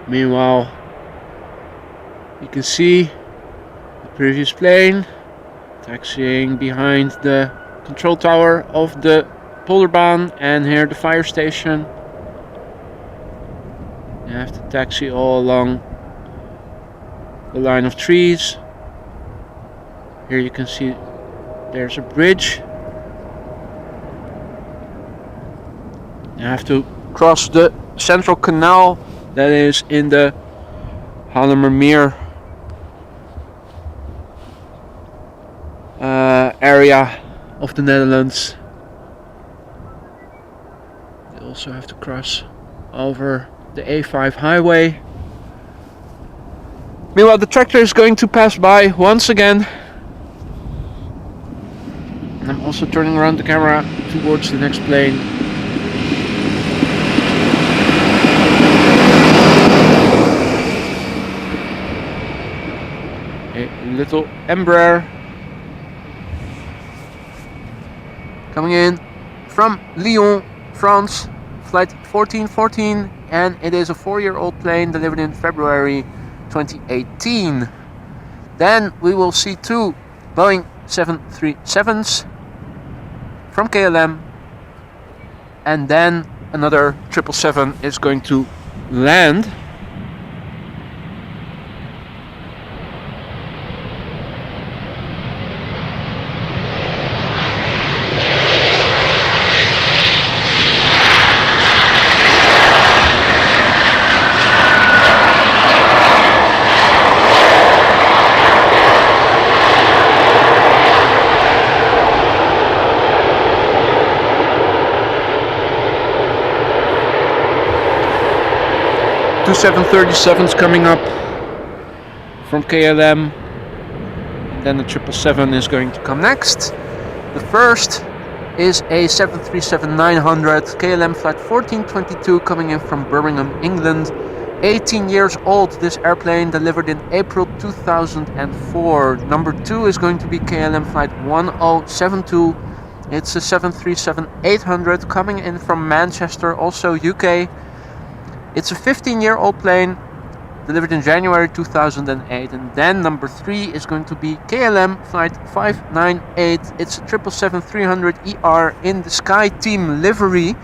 Meanwhile, you can see the previous plane taxiing behind the control tower of the Polderbaan, and here the fire station. You have to taxi all along the line of trees. Here you can see there's a bridge. You have to cross the central canal that is in the Haarlemmermeer area of the Netherlands. You also have to cross over the A5 highway. Meanwhile, the tractor is going to pass by once again. And I'm also turning around the camera towards the next plane. A little Embraer coming in from Lyon, France, flight 1414, and it is a 4-year-old plane delivered in February 2018. Then we will see 2 Boeing 737s from KLM, and then another 777 is going to land. Two 737s coming up from KLM, and then the 777 is going to come next. The first is a 737-900 KLM flight 1422 coming in from Birmingham, England. 18 years old, this airplane, delivered in April 2004. Number 2 is going to be KLM flight 1072 It's a 737-800 coming in from Manchester, also UK. It's a 15-year-old plane, delivered in January 2008. And then number 3 is going to be KLM flight 598. It's a 777-300ER in the Sky Team livery,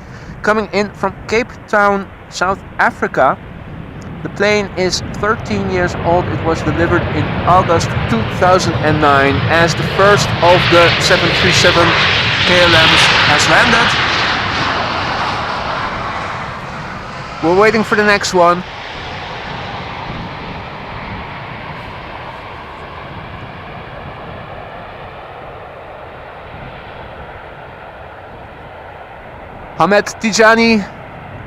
coming in from Cape Town, South Africa. The plane is 13 years old. It was delivered in August 2009 as the first of the 737 KLMs has landed. We're waiting for the next one. Hamed Tijani,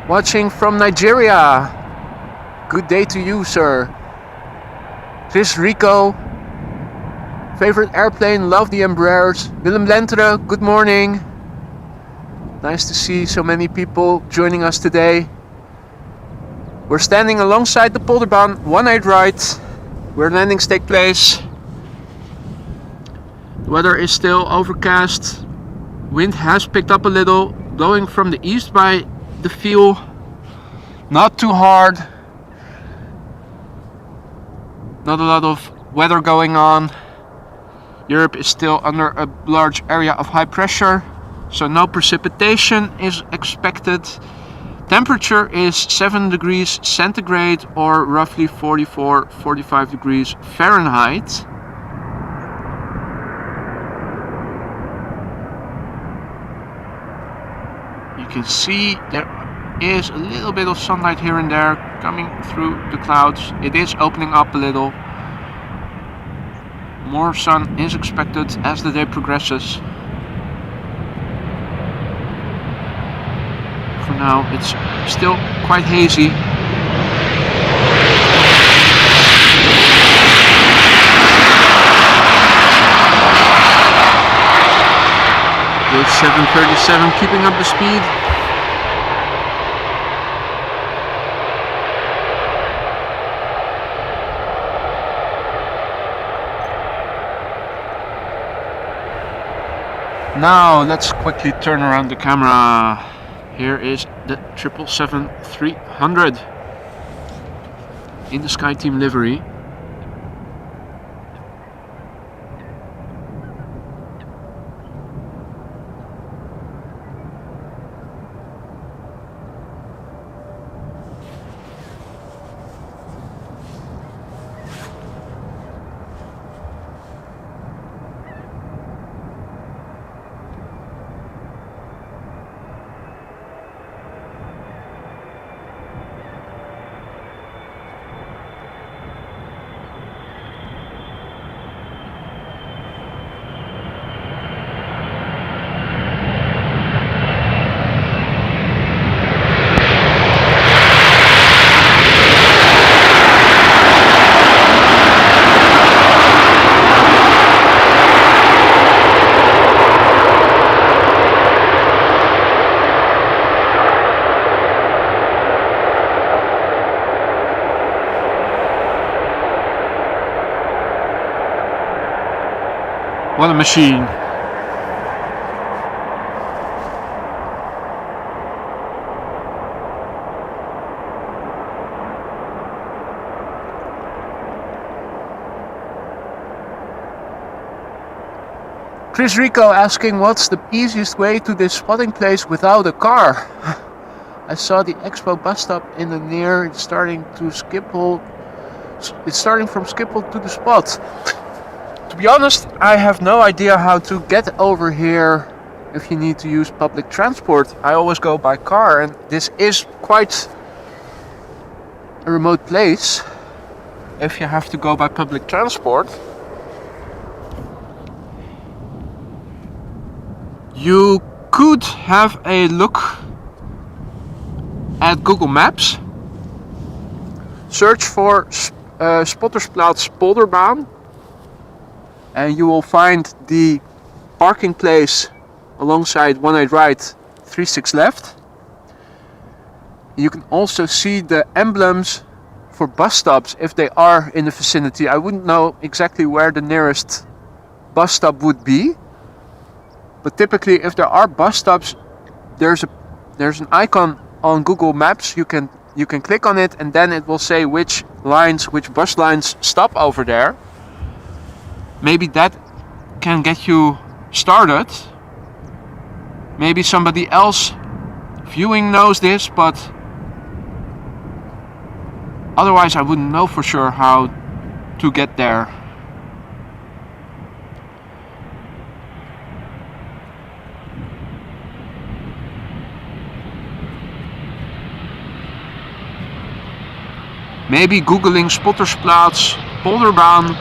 watching from Nigeria. Good day to you, sir. Chris Rico, favorite airplane, love the Embraers. Willem Lentere, good morning. Nice to see so many people joining us today. We're standing alongside the Polderbaan, one-eyed right, where landings take place. The weather is still overcast. Wind has picked up a little, blowing from the east by the feel. Not too hard. Not a lot of weather going on. Europe is still under a large area of high pressure, so no precipitation is expected. Temperature is 7 degrees centigrade or roughly 44-45 degrees Fahrenheit. You can see there is a little bit of sunlight here and there coming through the clouds. It is opening up a little. More sun is expected as the day progresses. For now, it's still quite hazy. With 737 keeping up the speed. Now let's quickly turn around the camera. Here is the 777-300 in the Sky Team livery. What a machine. Chris Rico asking what's the easiest way to this spotting place without a car. I saw the Expo bus stop in the near. It's starting from Schiphol to the spot. To be honest, I have no idea how to get over here if you need to use public transport. I always go by car, and this is quite a remote place if you have to go by public transport. You could have a look at Google Maps. Search for Spottersplaats Polderbaan. And you will find the parking place alongside one-eyed right, 36 left. You can also see the emblems for bus stops if they are in the vicinity. I wouldn't know exactly where the nearest bus stop would be, But typically, if there are bus stops, there's an icon on Google Maps. You can click on it, and then it will say which bus lines stop over there. Maybe that can get you started. Maybe somebody else viewing knows this, but otherwise I wouldn't know for sure how to get there. Maybe googling Spottersplatz, Polderbaan.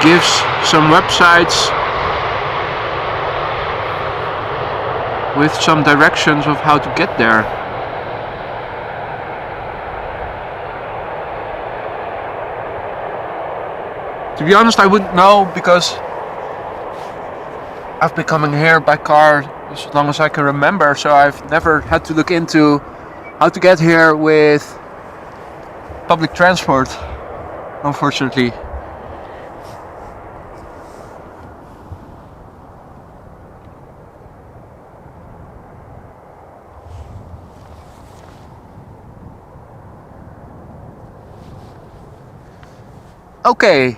Gives some websites with some directions of how to get there. To be honest, I wouldn't know, because I've been coming here by car as long as I can remember, so I've never had to look into how to get here with public transport, unfortunately. Okay.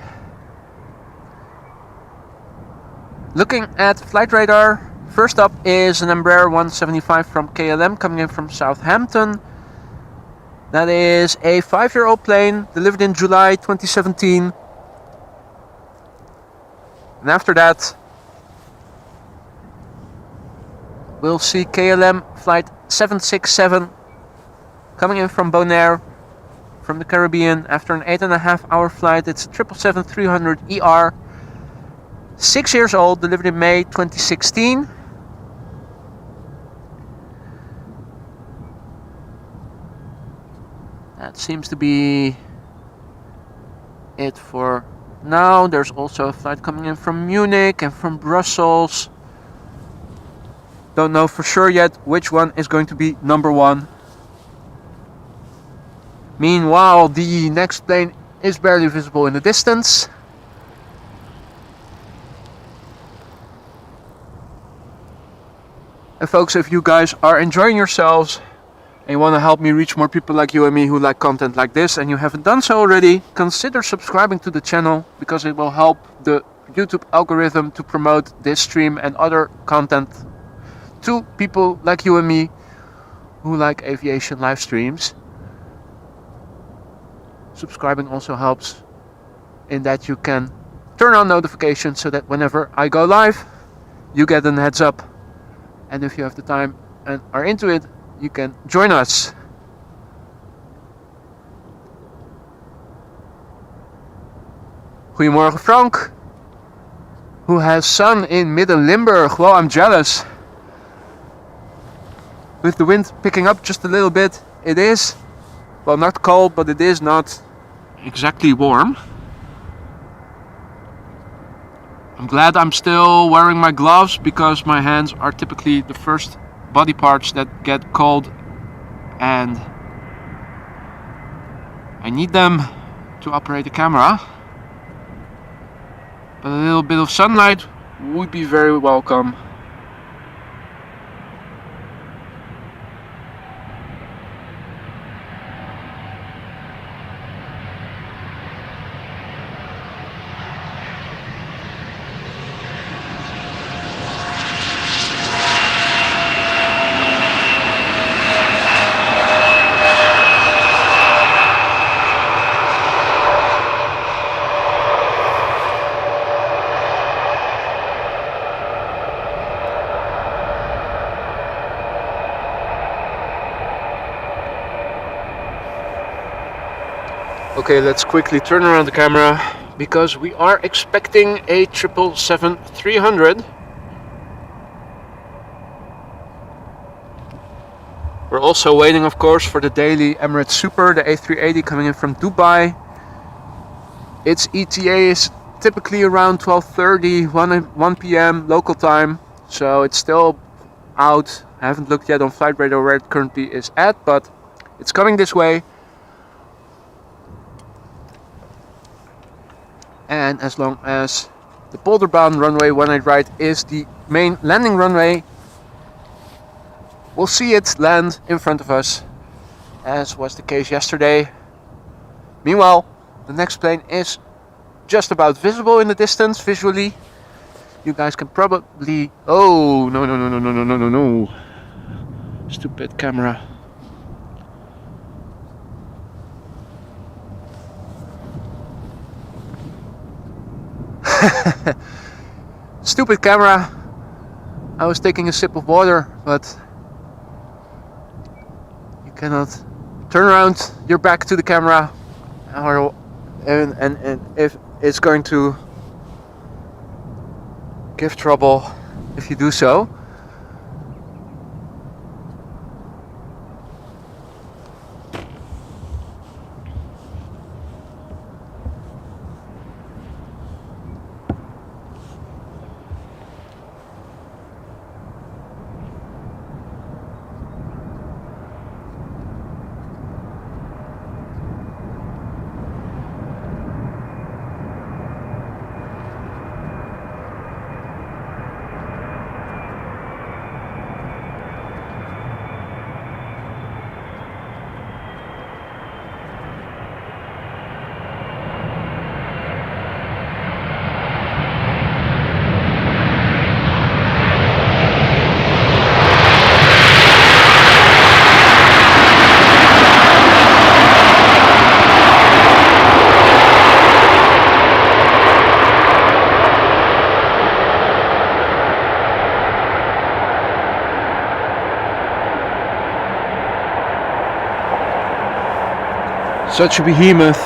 Looking at flight radar, first up is an Embraer 175 from KLM coming in from Southampton. That is a 5-year-old plane, delivered in July 2017. And after that, we'll see KLM flight 767 coming in from Bonaire, from the Caribbean, after an 8.5-hour flight. It's a 777-300ER. 6 years old, delivered in May 2016. That seems to be it for now. There's also a flight coming in from Munich and from Brussels. Don't know for sure yet which one is going to be number one. Meanwhile, the next plane is barely visible in the distance. And folks, if you guys are enjoying yourselves and you want to help me reach more people like you and me who like content like this, and you haven't done so already, consider subscribing to the channel, because it will help the YouTube algorithm to promote this stream and other content to people like you and me who like aviation live streams. Subscribing also helps in that you can turn on notifications so that whenever I go live, you get a heads up. And if you have the time and are into it, you can join us. Goedemorgen Frank, who has sun in Midden-Limburg. Well, I'm jealous. With the wind picking up just a little bit, it is, well, not cold, but it is not exactly warm. I'm glad I'm still wearing my gloves, because my hands are typically the first body parts that get cold, and I need them to operate the camera. But a little bit of sunlight would be very welcome. Okay, let's quickly turn around the camera, because we are expecting a 777-300. We're also waiting, of course, for the daily Emirates Super, the A380 coming in from Dubai. Its ETA is typically around 12:30, 1 p.m. local time, so it's still out. I haven't looked yet on flight radar where it currently is at, but It's coming this way. And as long as the boulder-bound runway 18 right is the main landing runway, we'll see it land in front of us, as was the case yesterday. Meanwhile, the next plane is just about visible in the distance visually. You guys can probably... Oh, no. Stupid camera. Stupid camera. I was taking a sip of water, but you cannot turn around your back to the camera, and if it's going to give trouble if you do so. Such a behemoth.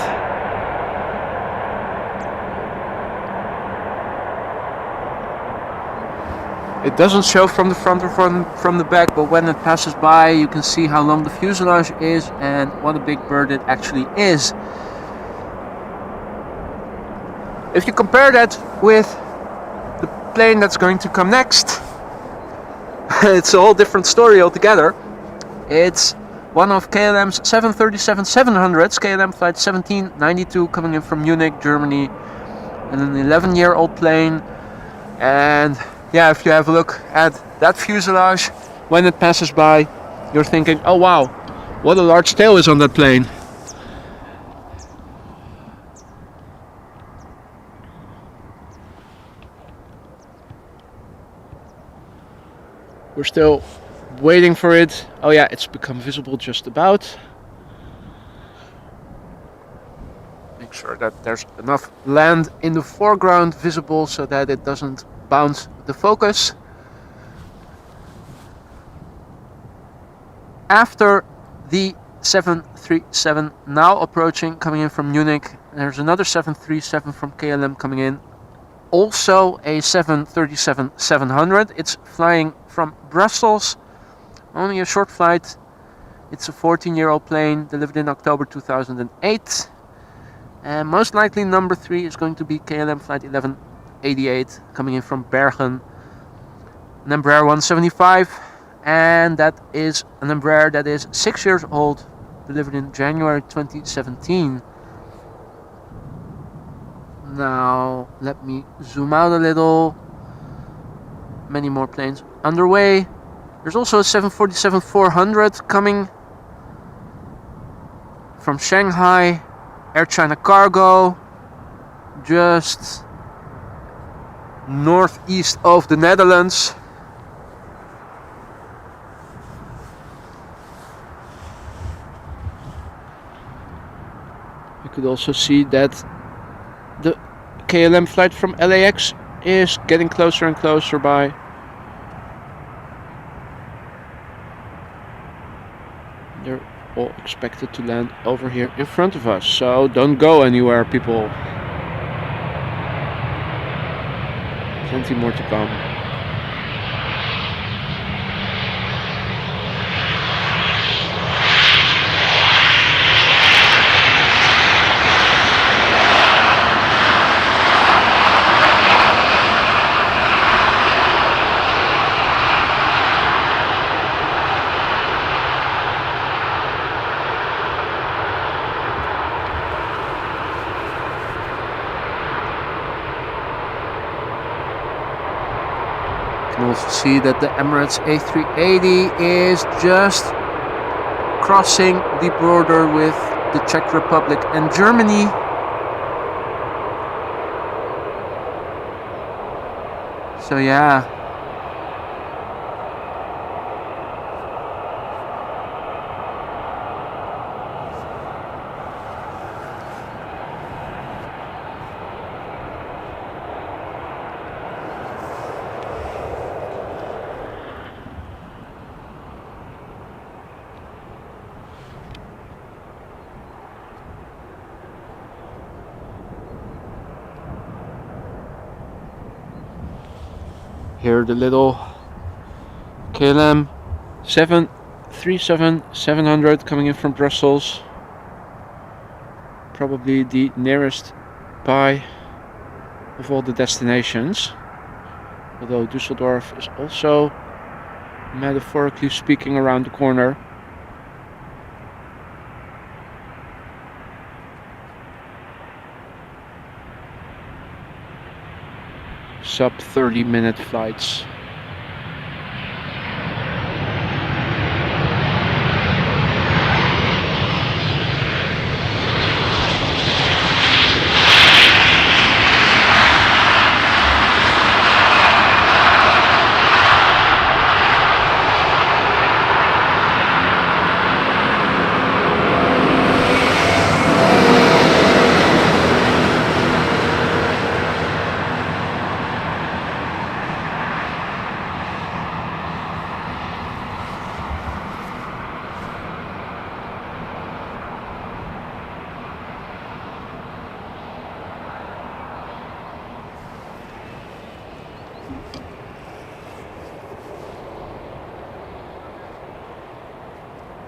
It doesn't show from the front or from the back, but when it passes by you can see how long the fuselage is and what a big bird it actually is. If you compare that with the plane that's going to come next, it's a whole different story altogether. It's one of KLM's 737-700s, KLM Flight 1792, coming in from Munich, Germany, and an 11-year-old plane. And yeah, if you have a look at that fuselage, when it passes by, you're thinking, oh wow, what a large tail is on that plane. We're still waiting for it. Oh yeah, it's become visible just about. Make sure that there's enough land in the foreground visible so that it doesn't bounce the focus. After the 737 now approaching, coming in from Munich, there's another 737 from KLM coming in. Also a 737-700. It's flying from Brussels. Only a short flight. It's a 14-year-old plane delivered in October 2008. And most likely number 3 is going to be KLM Flight 1188 coming in from Bergen. An Embraer 175. And that is an Embraer that is 6 years old, delivered in January 2017. Now let me zoom out a little. Many more planes underway. There's also a 747-400 coming from Shanghai, Air China Cargo, just northeast of the Netherlands. You could also see that the KLM flight from LAX is getting closer and closer by. They're all expected to land over here in front of us, so don't go anywhere, people. Plenty more to come. You can also see that the Emirates A380 is just crossing the border with the Czech Republic and Germany. So yeah. Here the little KLM 737-700 coming in from Brussels. Probably the nearest by of all the destinations. Although Düsseldorf is also, metaphorically speaking, around the corner. Sub 30-minute flights.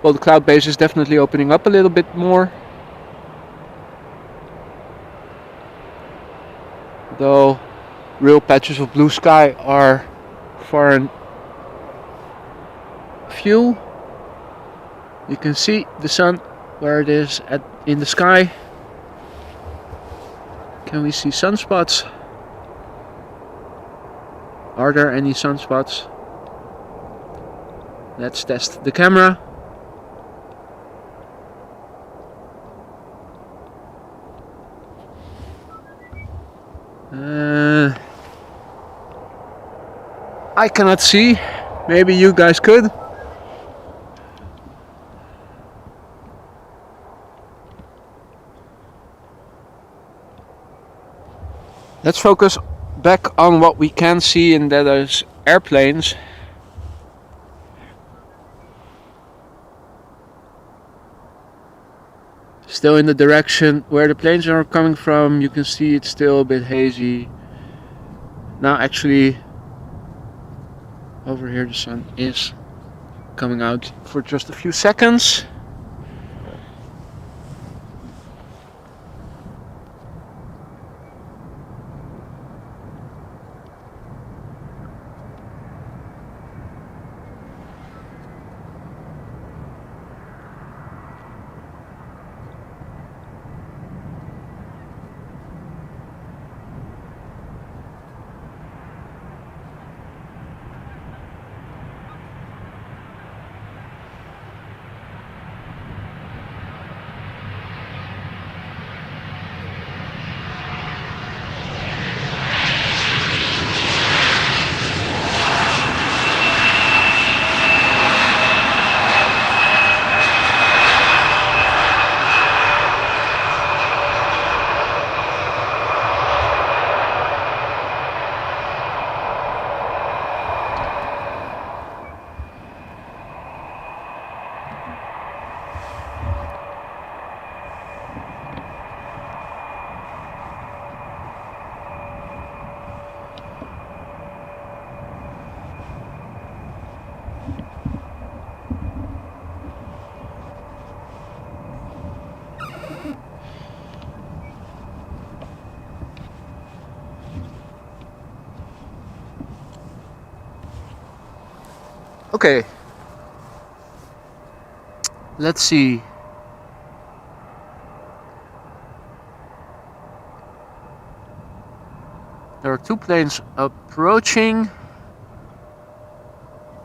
Well, the cloud base is definitely opening up a little bit more. Though real patches of blue sky are far and few. You can see the sun where it is in the sky. Can we see sunspots? Are there any sunspots? Let's test the camera. I cannot see. Maybe you guys could. Let's focus back on what we can see, and that is airplanes. Still in the direction where the planes are coming from. You can see it's still a bit hazy. Now actually over here the sun is coming out for just a few seconds. Okay, let's see. There are two planes approaching.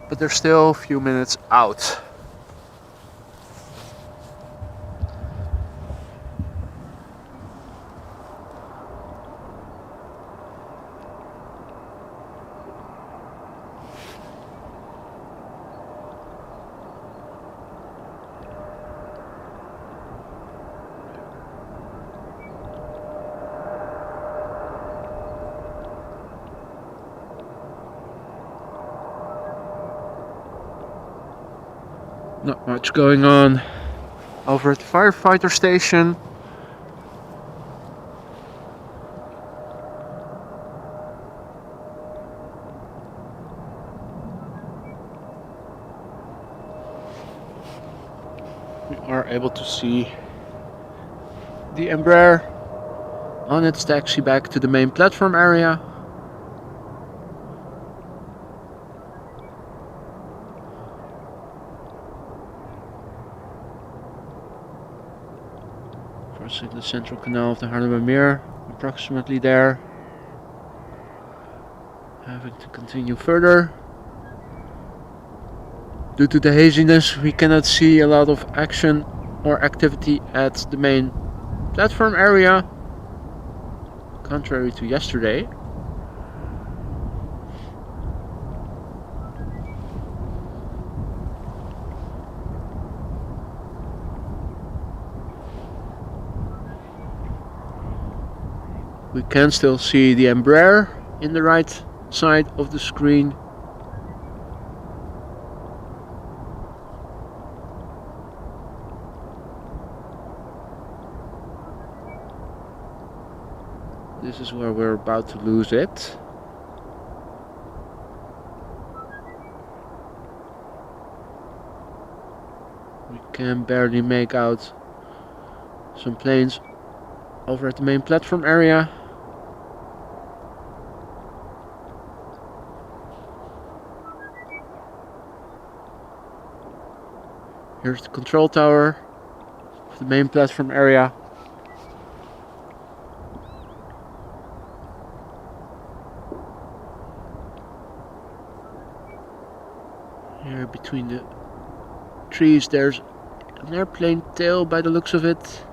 but they're still a few minutes out. Not much going on over at the firefighter station. We are able to see the Embraer on its taxi back to the main platform area. Crossing the central canal of the Haarlemmermeer, approximately there. Having to continue further. Due to the haziness, we cannot see a lot of action or activity at the main platform area, contrary to yesterday. We can still see the Embraer in the right side of the screen. This is where we're about to lose it. We can barely make out some planes over at the main platform area. Here's the control tower of the main platform area. Here between the trees there's an airplane tail by the looks of it.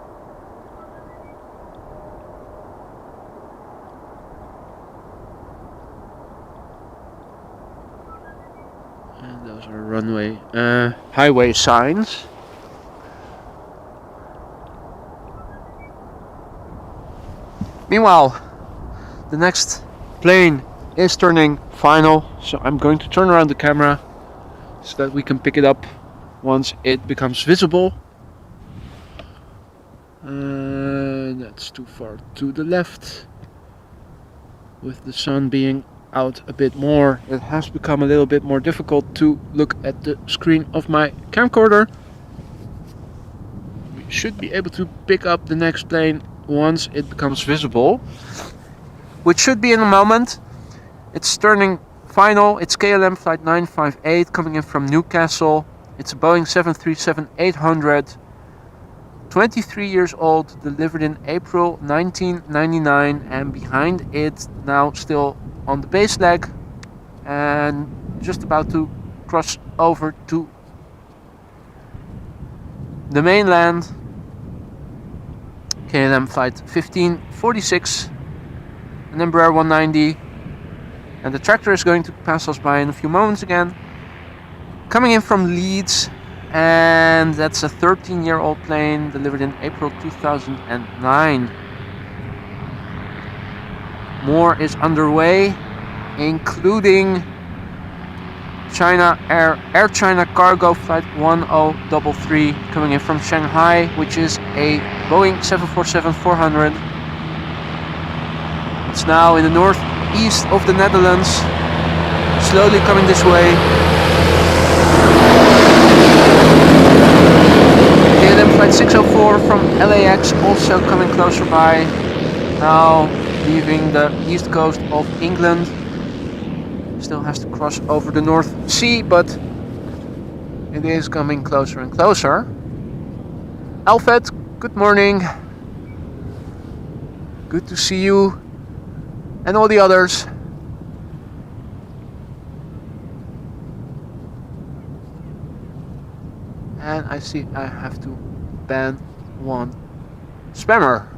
And those are runway, highway signs. Meanwhile, the next plane is turning final, so I'm going to turn around the camera so that we can pick it up once it becomes visible. That's too far to the left. With the sun being out a bit more, it has become a little bit more difficult to look at the screen of my camcorder. We should be able to pick up the next plane once it becomes visible, which should be in a moment. It's turning final. It's KLM flight 958 coming in from Newcastle. It's a Boeing 737-800, 23 years old, delivered in April 1999, and behind it now still on the base leg and just about to cross over to the mainland. KLM flight 1546, an Embraer 190, and the tractor is going to pass us by in a few moments again. Coming in from Leeds, and that's a 13-year-old plane delivered in April 2009. More is underway, including Air China Cargo Flight 1033 coming in from Shanghai, which is a Boeing 747-400. It's now in the northeast of the Netherlands, slowly coming this way. KLM Flight 604 from LAX also coming closer by, now leaving the east coast of England. Still has to cross over the North Sea, but it is coming closer and closer. Alfred, good morning. Good to see you and all the others. I see I have to ban one spammer.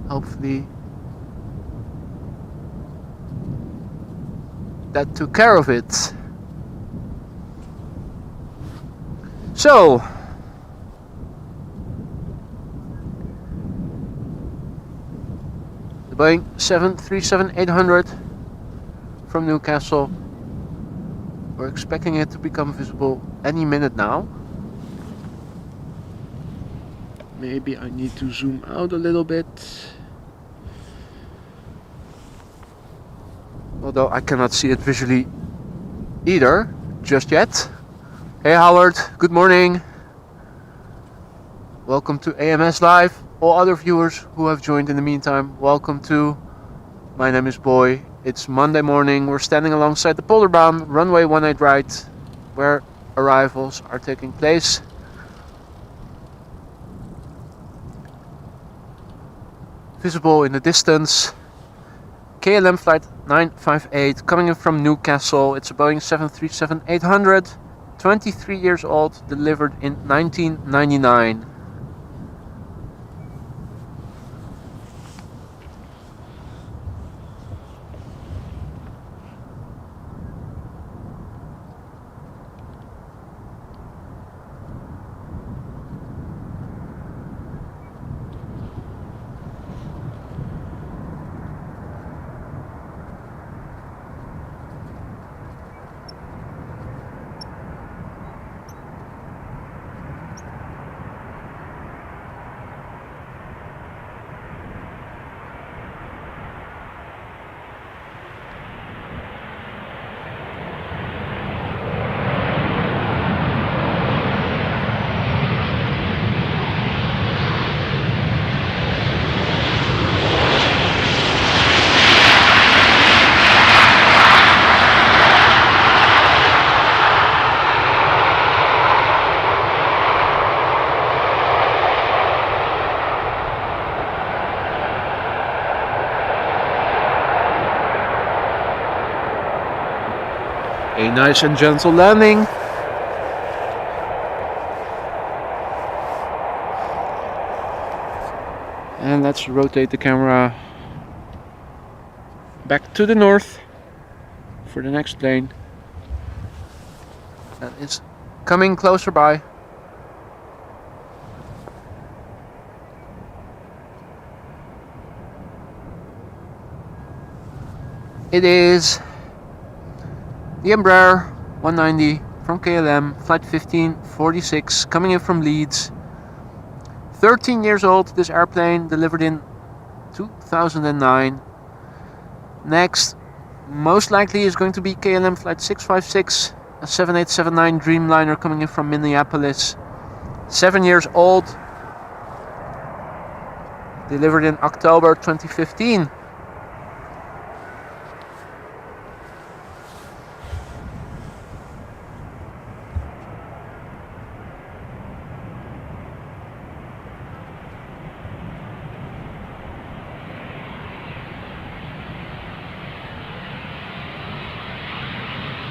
Hopefully that took care of it. So, the Boeing 737-800 from Newcastle. We're expecting it to become visible any minute now. Maybe I need to zoom out a little bit. Although I cannot see it visually either, just yet. Hey Howard, good morning. Welcome to AMS Live. All other viewers who have joined in the meantime, welcome to. My name is Boy. It's Monday morning. We're standing alongside the Polderbaan runway 18 right, where arrivals are taking place. Visible in the distance, KLM flight 958 coming in from Newcastle. It's a Boeing 737-800, 23 years old, delivered in 1999. A nice and gentle landing. And let's rotate the camera back to the north for the next plane. That is coming closer by. It is the Embraer 190 from KLM, flight 1546, coming in from Leeds. 13 years old, this airplane, delivered in 2009. Next, most likely, is going to be KLM flight 656, a 7879 Dreamliner coming in from Minneapolis. 7 years old, delivered in October 2015.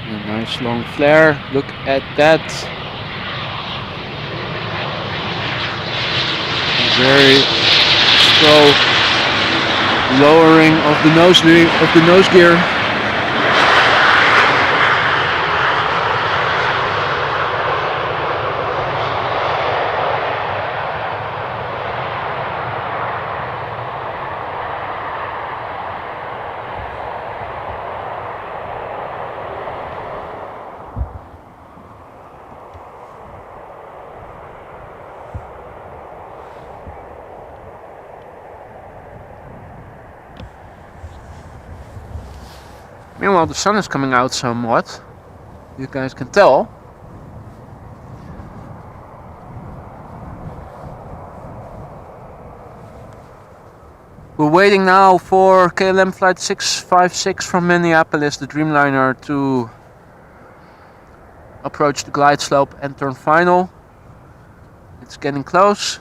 A nice long flare, look at that. A very slow lowering of the nose gear. Meanwhile, the sun is coming out somewhat. You guys can tell. We're waiting now for KLM flight 656 from Minneapolis, the Dreamliner, to approach the glide slope and turn final. It's getting close.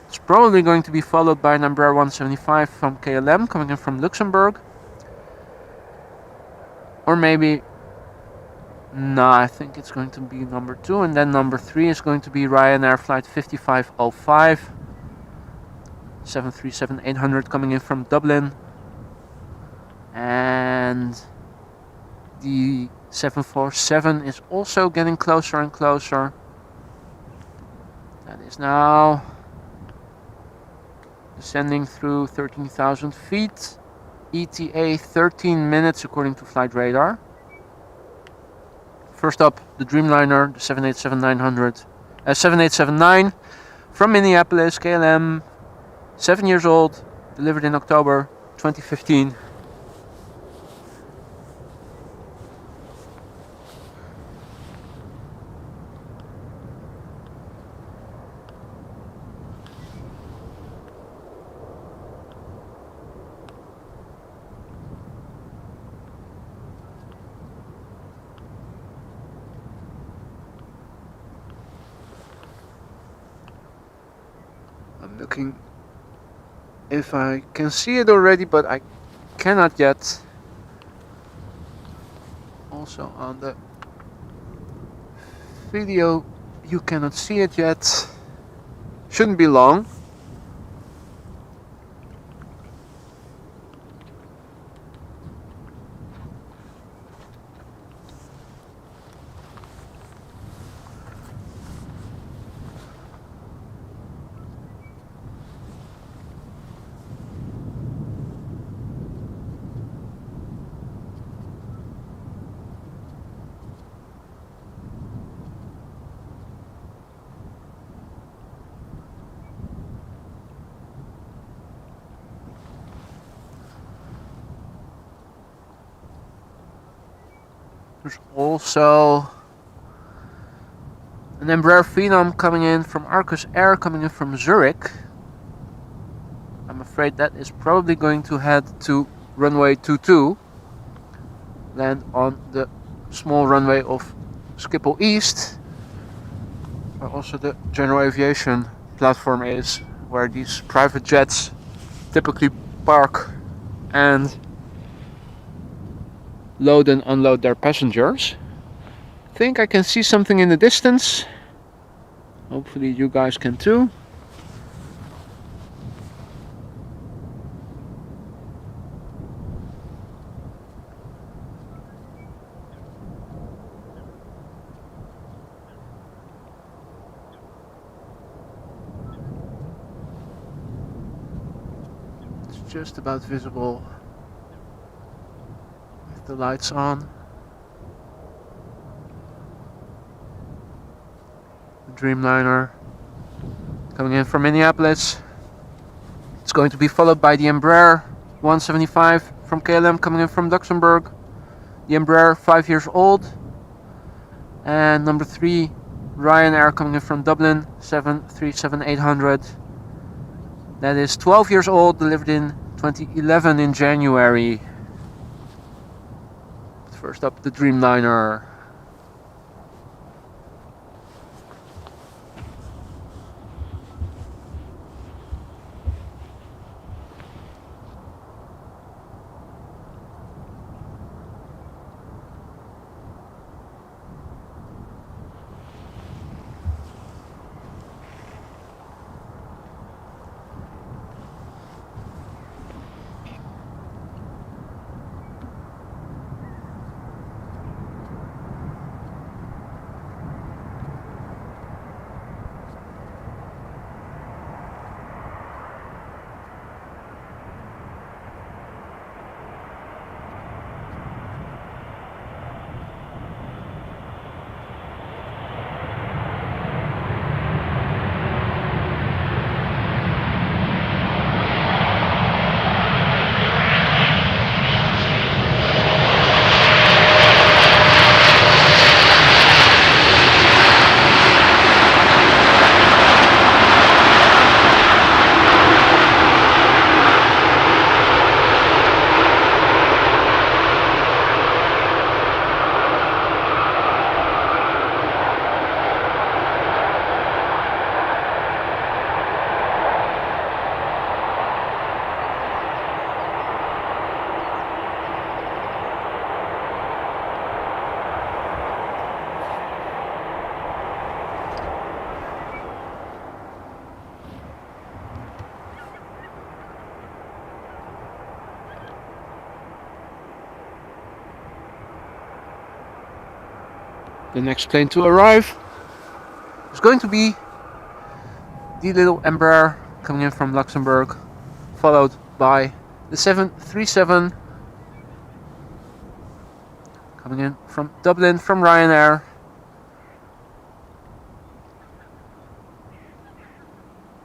It's probably going to be followed by an Embraer 175 from KLM coming in from Luxembourg. Or maybe No, I think it's going to be number 2, and then number 3 is going to be Ryanair flight 5505, 737-800 coming in from Dublin, and the 747 is also getting closer and closer. That is now descending through 13,000 feet. ETA 13 minutes according to flight radar. First up, the Dreamliner, the 787-9 from Minneapolis, KLM, 7 years old, delivered in October 2015. I'm looking if I can see it already, but I cannot yet. Also on the video you cannot see it yet. Shouldn't be long. There's also an Embraer Phenom coming in from Arcus Air, coming in from Zurich. I'm afraid that is probably going to head to runway 22, land on the small runway of Schiphol East, where also the general aviation platform is, where these private jets typically park and load and unload their passengers. I think I can see something in the distance. Hopefully you guys can too. It's just about visible with the lights on. Dreamliner coming in from Minneapolis. It's going to be followed by the Embraer 175 from KLM coming in from Luxembourg. The Embraer 5 years old. And number 3, Ryanair coming in from Dublin, 737-800. That is 12 years old, delivered in 2011 in January. First up, the Dreamliner. The next plane to arrive is going to be the little Embraer coming in from Luxembourg, followed by the 737 coming in from Dublin from Ryanair.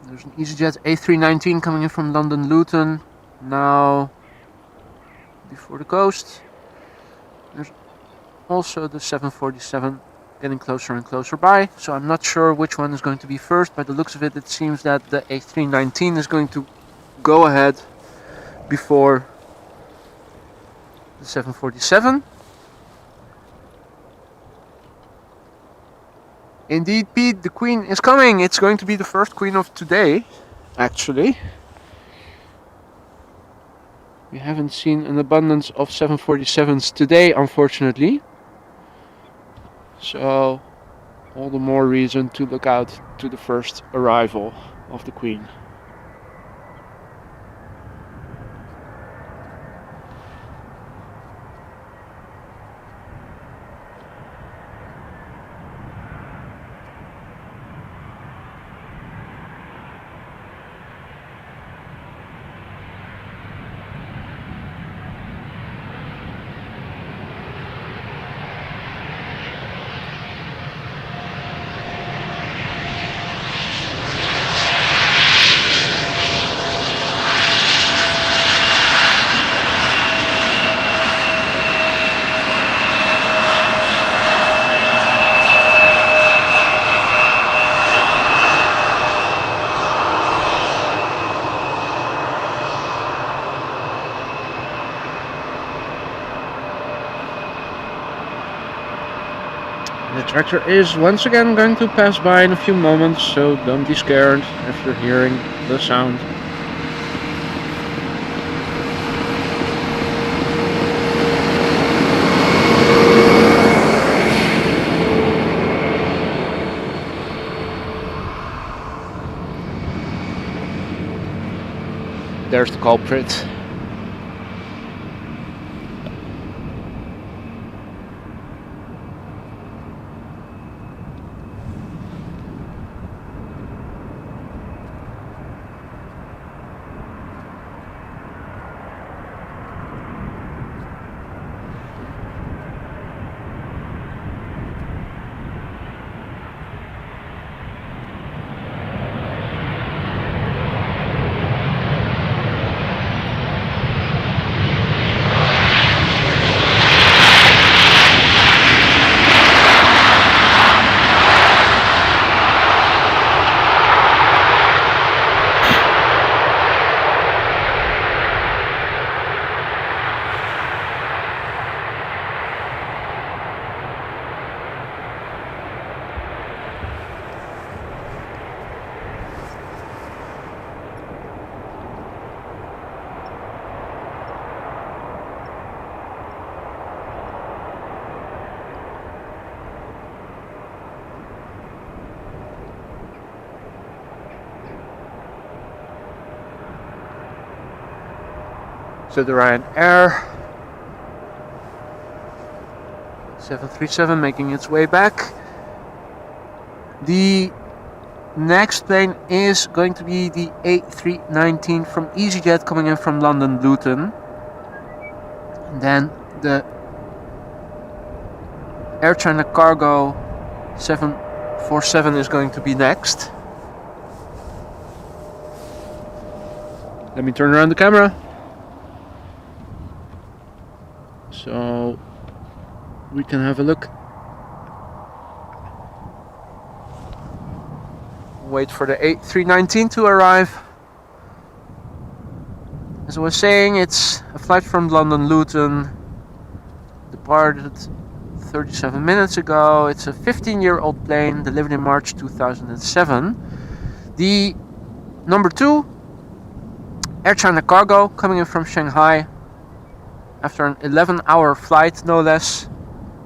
There's an EasyJet A319 coming in from London Luton, now before the coast. There's also the 747 getting closer and closer by, so I'm not sure which one is going to be first. By the looks of it, it seems that the A319 is going to go ahead before the 747. Indeed, Pete, the Queen is coming. It's going to be the first Queen of today, actually. We haven't seen an abundance of 747s today, unfortunately. So, all the more reason to look out to the first arrival of the Queen. The tractor is once again going to pass by in a few moments, so don't be scared after hearing the sound. There's the culprit. So the Ryanair 737 making its way back. The next plane is going to be the A319 from EasyJet coming in from London Luton. And then the Air China Cargo 747 is going to be next. Let me turn around the camera. So we can have a look. Wait for the A319 to arrive. As I was saying, it's a flight from London Luton. Departed 37 minutes ago. It's a 15-year-old plane delivered in March 2007. The number 2, Air China Cargo, coming in from Shanghai after an 11-hour flight, no less.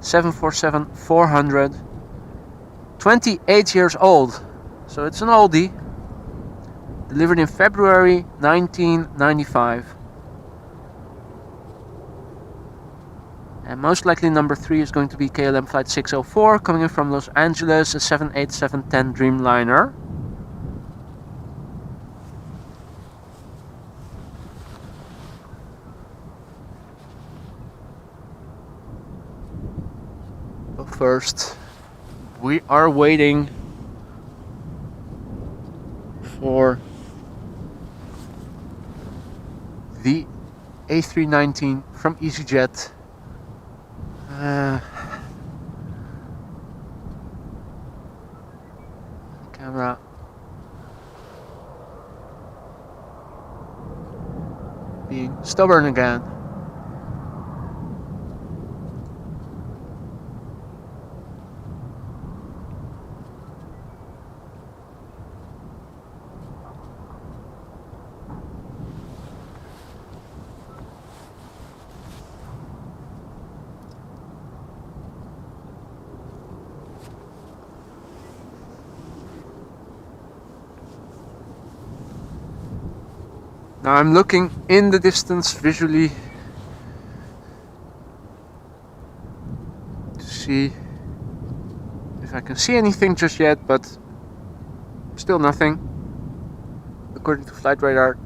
747-400. 28 years old, so it's an oldie. Delivered in February 1995. And most likely number 3 is going to be KLM flight 604 coming in from Los Angeles, a 787-10 Dreamliner. But first, we are waiting for the A319 from EasyJet. Camera. Being stubborn again. Now I'm looking in the distance visually to see if I can see anything just yet, but still nothing. According to flight radar,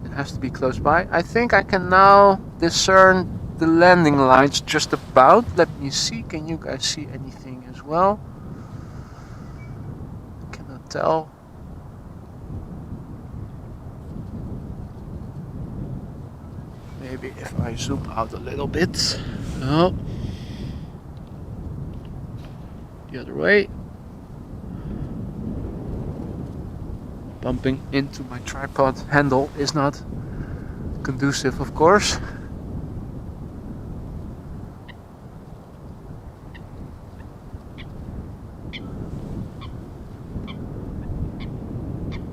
it has to be close by. I think I can now discern the landing lights just about. Let me see, can you guys see anything as well? I cannot tell. Maybe if I zoom out a little bit. No. The other way. Bumping into my tripod handle is not conducive, of course.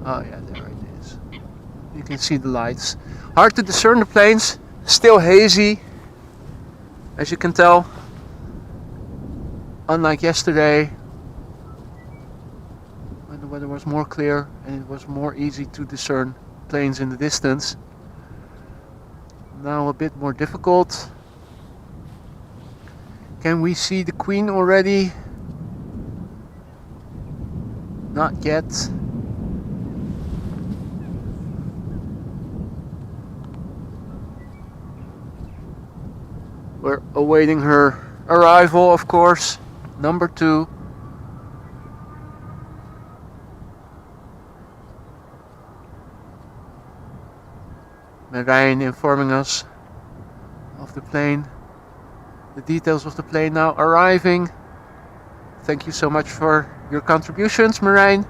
Oh yeah, there it is. You can see the lights. Hard to discern the planes. Still hazy, as you can tell. Unlike yesterday, when the weather was more clear and it was more easy to discern planes in the distance. Now a bit more difficult. Can we see the Queen already? Not yet. We're awaiting her arrival, of course. Number 2. Marijn informing us of the plane. The details of the plane now arriving. Thank you so much for your contributions, Marijn.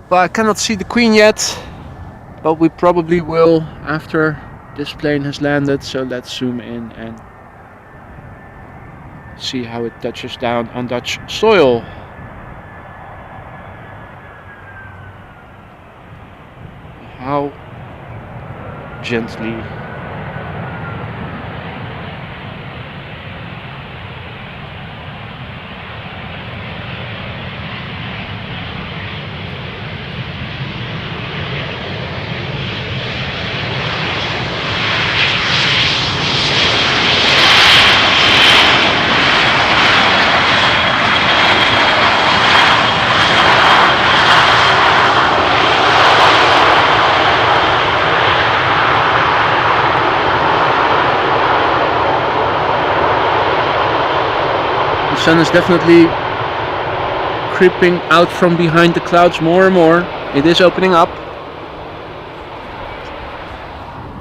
But I cannot see the Queen yet. But we probably will after this plane has landed, so let's zoom in and see how it touches down on Dutch soil. How gently. The sun is definitely creeping out from behind the clouds more and more. It is opening up.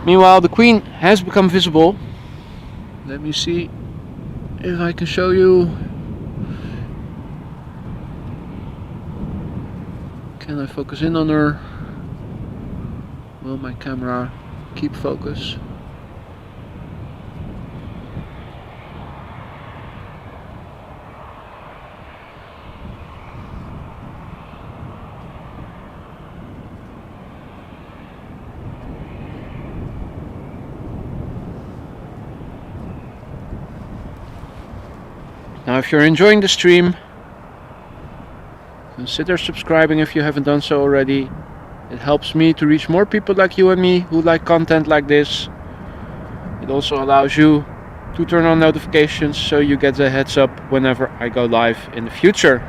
Meanwhile, the Queen has become visible. Let me see if I can show you. Can I focus in on her? Will my camera keep focus? Now, if you're enjoying the stream, consider subscribing if you haven't done so already. It helps me to reach more people like you and me who like content like this. It also allows you to turn on notifications so you get a heads up whenever I go live in the future.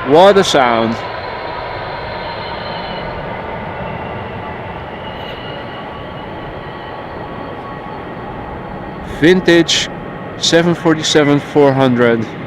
What a sound! Vintage 747-400.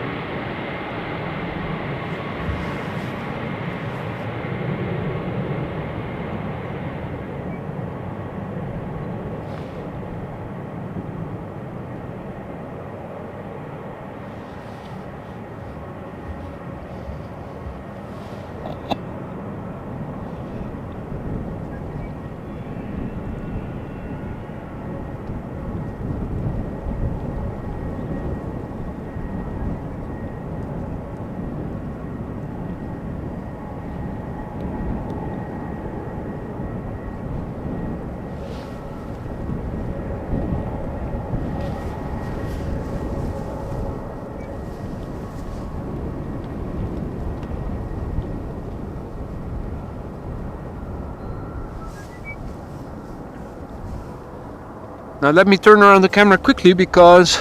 Now let me turn around the camera quickly because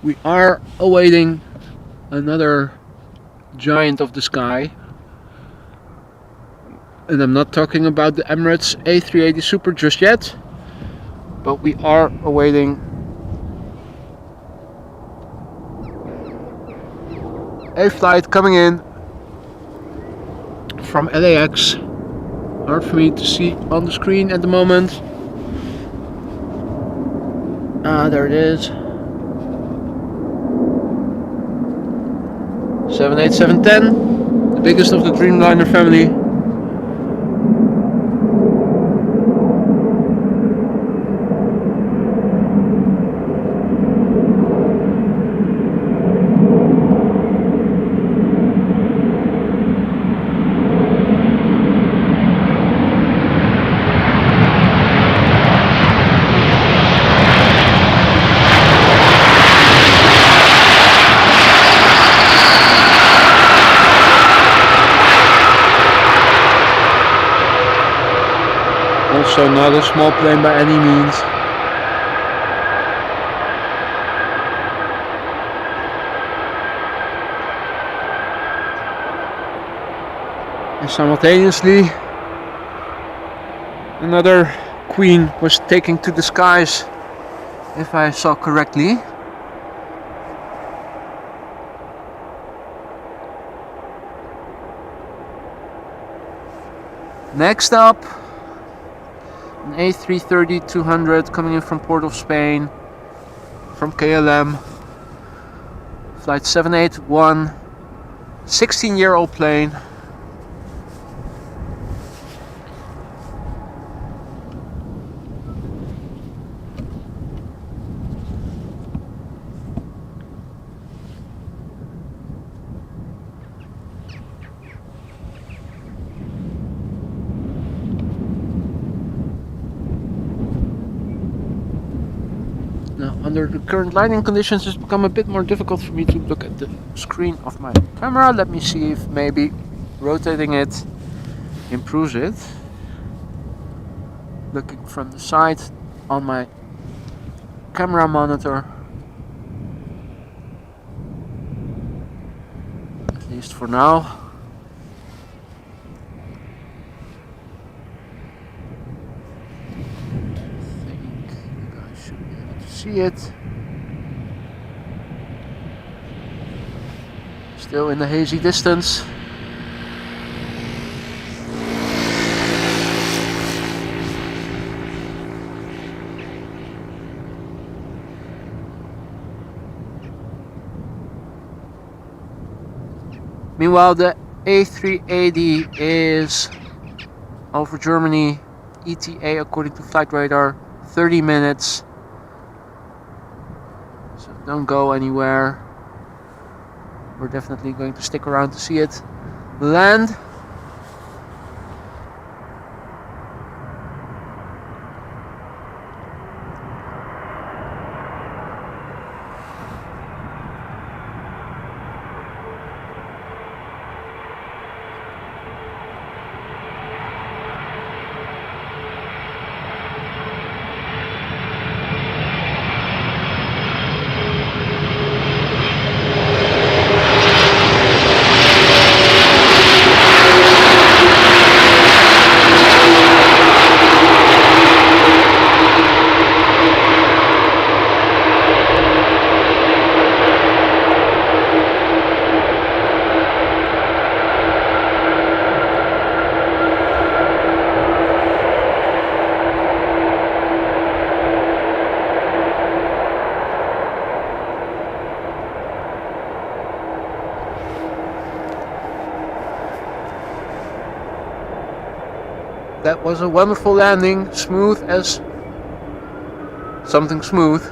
we are awaiting another giant of the sky. And I'm not talking about the Emirates A380 Super just yet, but we are awaiting a flight coming in from LAX. Hard for me to see on the screen at the moment. There it is. 787-10, the biggest of the Dreamliner family. Also not a small plane by any means. And simultaneously another queen was taking to the skies, if I saw correctly. Next up, an A330-200 coming in from Port of Spain, from KLM, flight 781, 16-year-old plane. Now, under the current lighting conditions, it's become a bit more difficult for me to look at the screen of my camera. Let me see if maybe rotating it improves it. Looking from the side on my camera monitor, at least for now. See it. Still in the hazy distance. Meanwhile, the A380 is over Germany, ETA according to flight radar, 30 minutes. So don't go anywhere. We're definitely going to stick around to see it land. That was a wonderful landing, smooth as something smooth.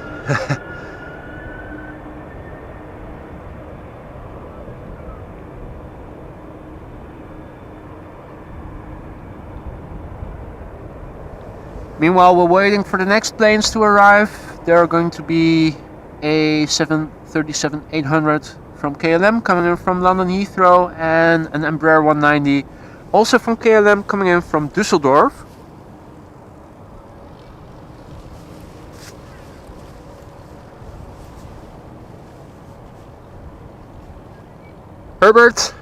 Meanwhile, we're waiting for the next planes to arrive. There are going to be a 737-800 from KLM coming in from London Heathrow and an Embraer 190 also from KLM coming in from Düsseldorf. Herbert,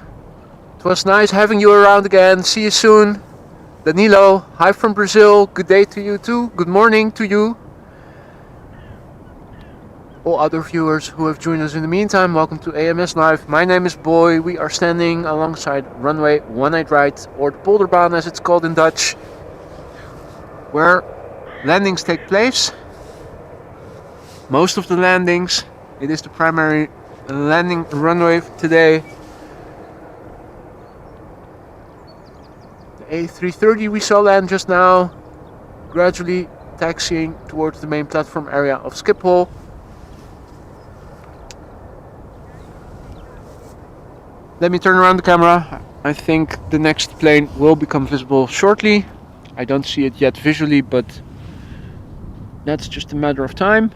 it was nice having you around again. See you soon. Danilo, hi from Brazil. Good day to you too. Good morning to you. All other viewers who have joined us in the meantime, welcome to AMS Live. My name is Boy. We are standing alongside runway 18 right, or the Polderbaan as it's called in Dutch, where landings take place. Most of the landings, it is the primary landing runway today. The A330 we saw land just now, gradually taxiing towards the main platform area of Schiphol. Let me turn around the camera. I think the next plane will become visible shortly. I don't see it yet visually, but that's just a matter of time.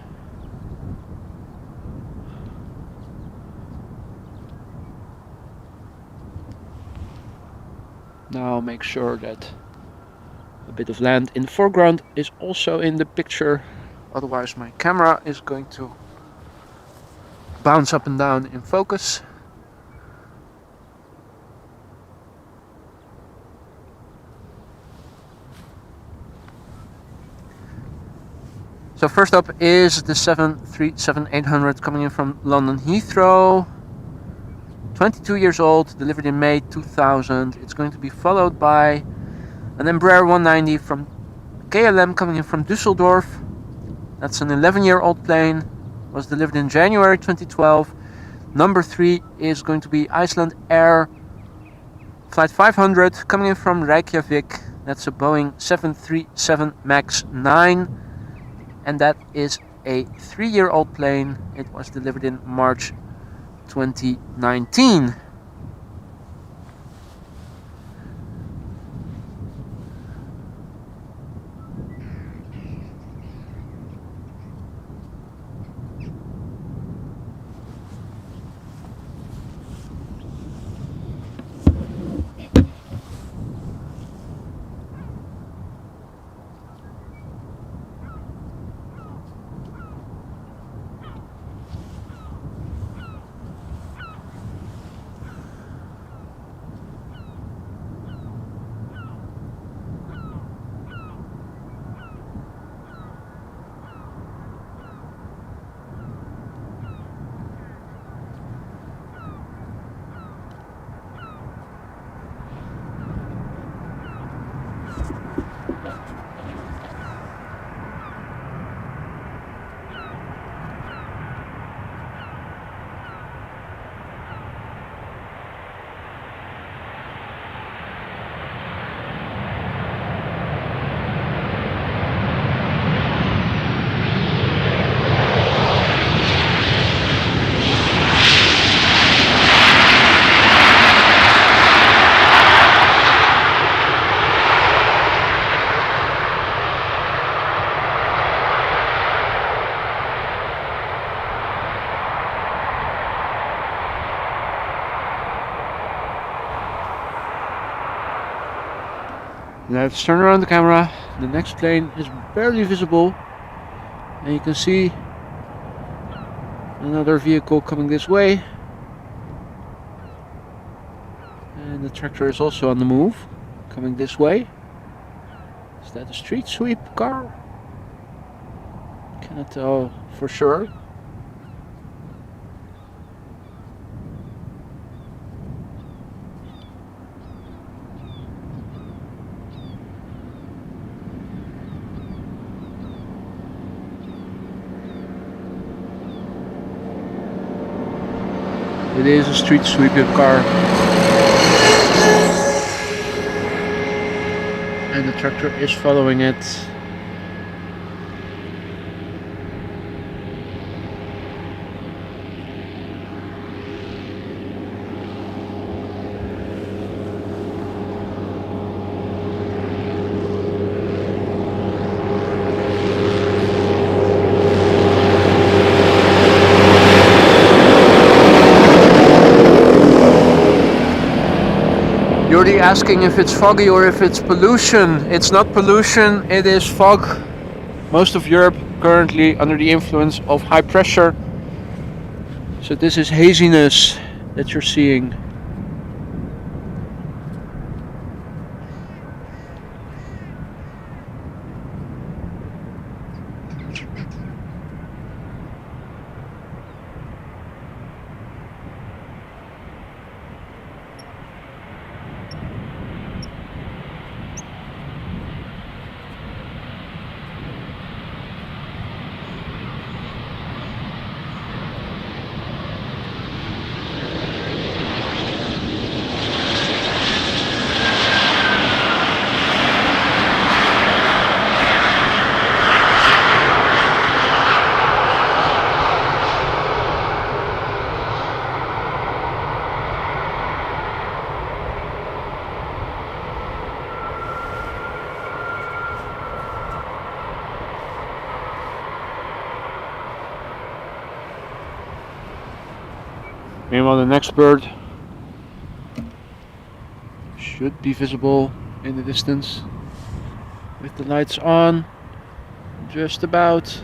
Now make sure that a bit of land in the foreground is also in the picture. Otherwise my camera is going to bounce up and down in focus. So first up is the 737-800 coming in from London Heathrow. 22 years old, delivered in May 2000. It's going to be followed by an Embraer 190 from KLM coming in from Düsseldorf. That's an 11-year-old plane. Was delivered in January 2012. Number 3 is going to be Iceland Air Flight 500 coming in from Reykjavik. That's a Boeing 737 MAX 9. And that is a 3-year-old plane. It was delivered in March 2019. Let's turn around the camera. The next plane is barely visible, and you can see another vehicle coming this way, and the tractor is also on the move, coming this way. Is that a street sweep car? Cannot tell for sure. It is a street sweeping car. And the tractor is following it. You're asking if it's foggy or if it's pollution. It's not pollution, it is fog. Most of Europe currently under the influence of high pressure. So this is haziness that you're seeing. Meanwhile, the next bird should be visible in the distance with the lights on, just about.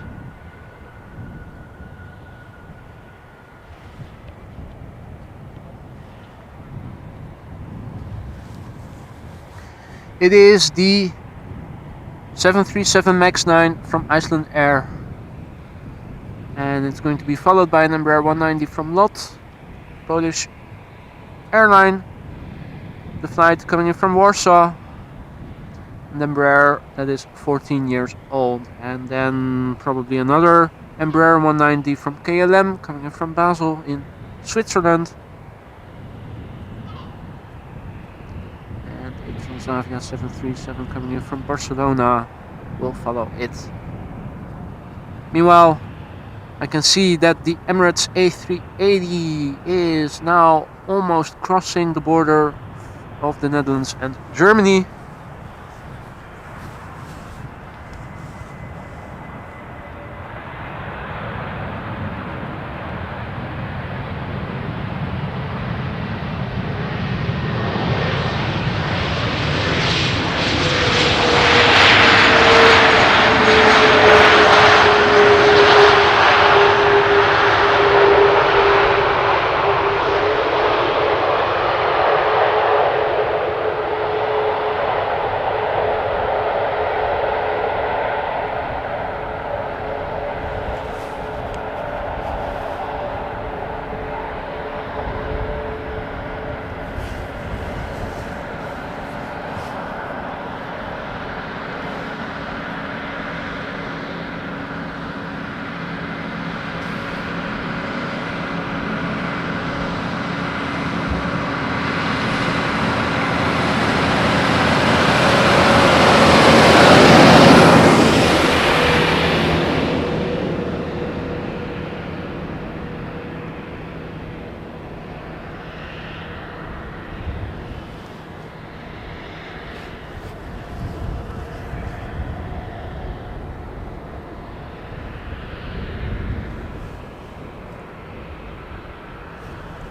It is the 737 MAX 9 from Iceland Air, and it's going to be followed by an Embraer 190 from LOT, Polish airline. The flight coming in from Warsaw, and Embraer that is 14 years old, and then probably another Embraer 190 from KLM coming in from Basel in Switzerland, and a Transavia 737 coming in from Barcelona will follow it. Meanwhile, I can see that the Emirates A380 is now almost crossing the border of the Netherlands and Germany.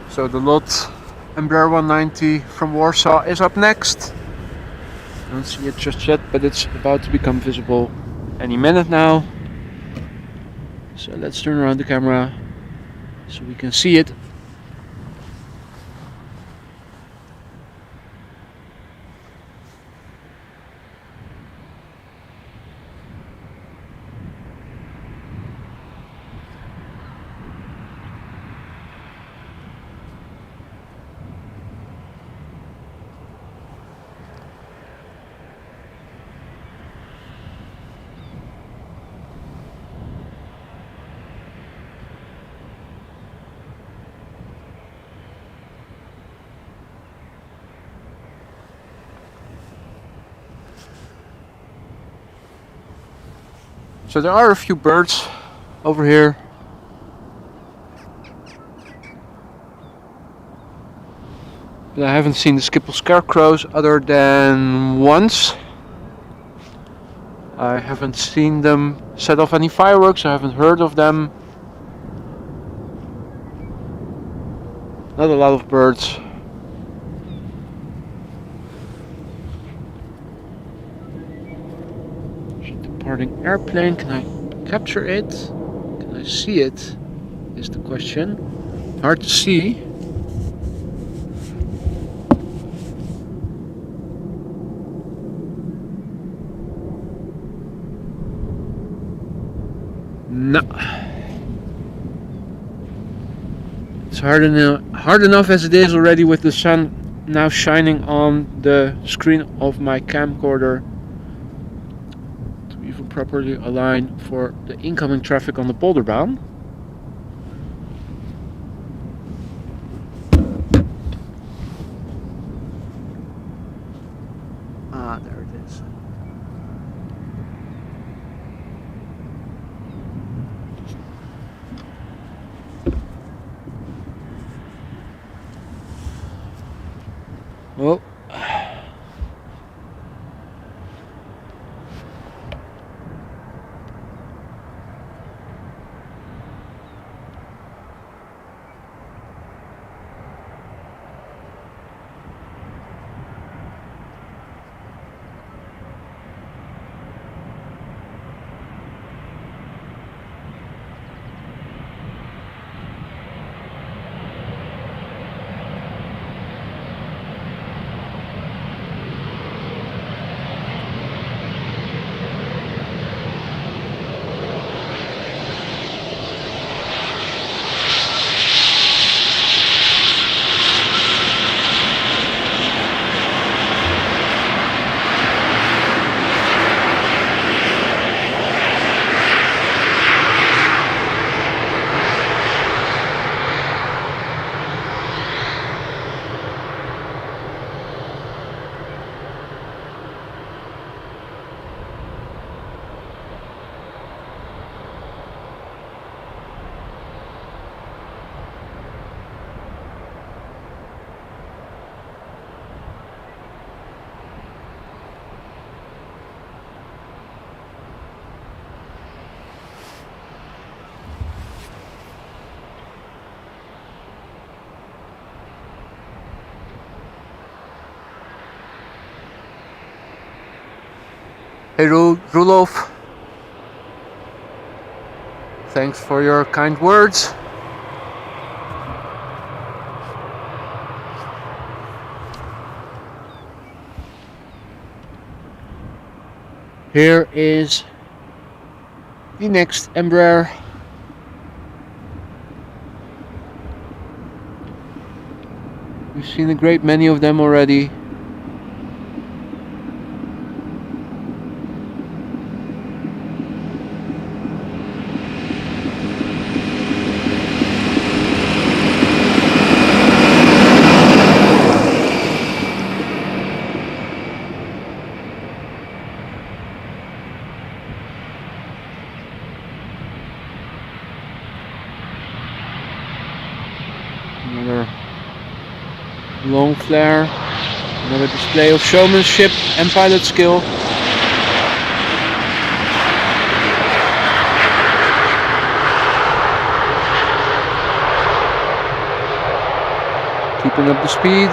So the LOT Embraer 190 from Warsaw is up next. Don't see it just yet, but it's about to become visible any minute now. So let's turn around the camera so we can see it. So there are a few birds over here. But I haven't seen the Schiphol scarecrows other than once. I haven't seen them set off any fireworks, I haven't heard of them. Not a lot of birds. Departing airplane, can I capture it? Can I see it? Is the question. Hard to see. No. It's hard enough as it is already with the sun now shining on the screen of my camcorder to even properly align for the incoming traffic on the Polderbaan. Ah, there it is. Well, hey Rulof, thanks for your kind words. Here is the next Embraer. We've seen a great many of them already. Another long flare, another display of showmanship and pilot skill. Keeping up the speed.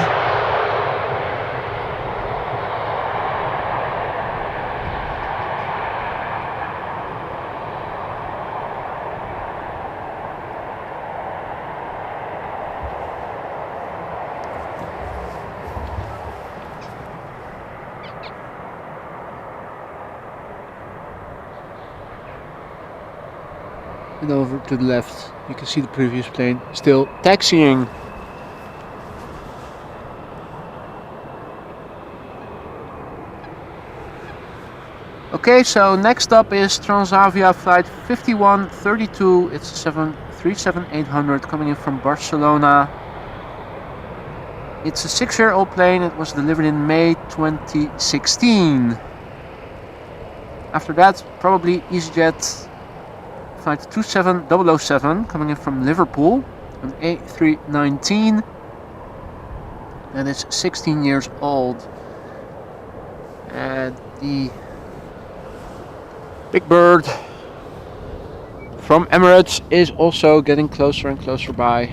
And over to the left, you can see the previous plane still taxiing. Okay, so next up is Transavia flight 5132. It's a 737-800 coming in from Barcelona. It's a 6-year-old plane. It was delivered in May 2016. After that, probably EasyJet flight 27007 coming in from Liverpool, an A319 that is 16 years old. And the Big Bird from Emirates is also getting closer and closer by.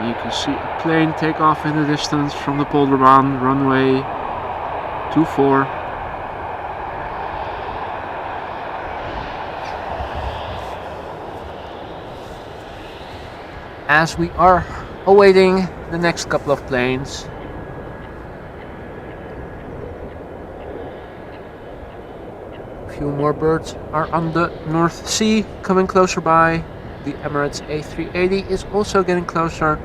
You can see a plane take off in the distance from the Polderbaan runway 24. As we are awaiting the next couple of planes. A few more birds are on the North Sea coming closer by. The Emirates A380 is also getting closer.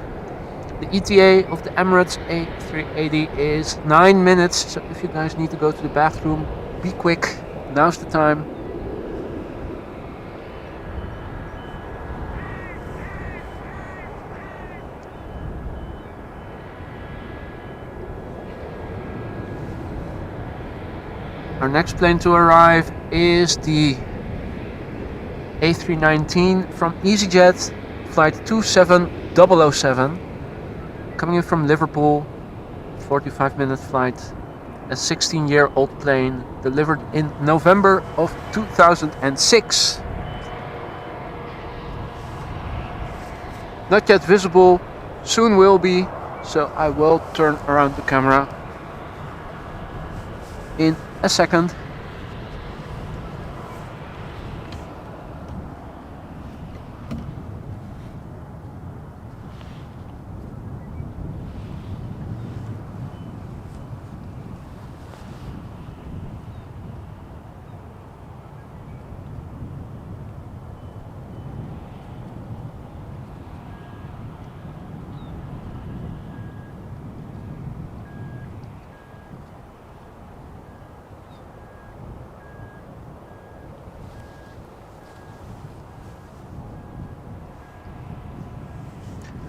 The ETA of the Emirates A380 is 9 minutes, so if you guys need to go to the bathroom, be quick, now's the time. Our next plane to arrive is the A319 from EasyJet, flight 27007, coming in from Liverpool, 45-minute flight, a 16-year-old plane, delivered in November of 2006. Not yet visible, soon will be, so I will turn around the camera in a second.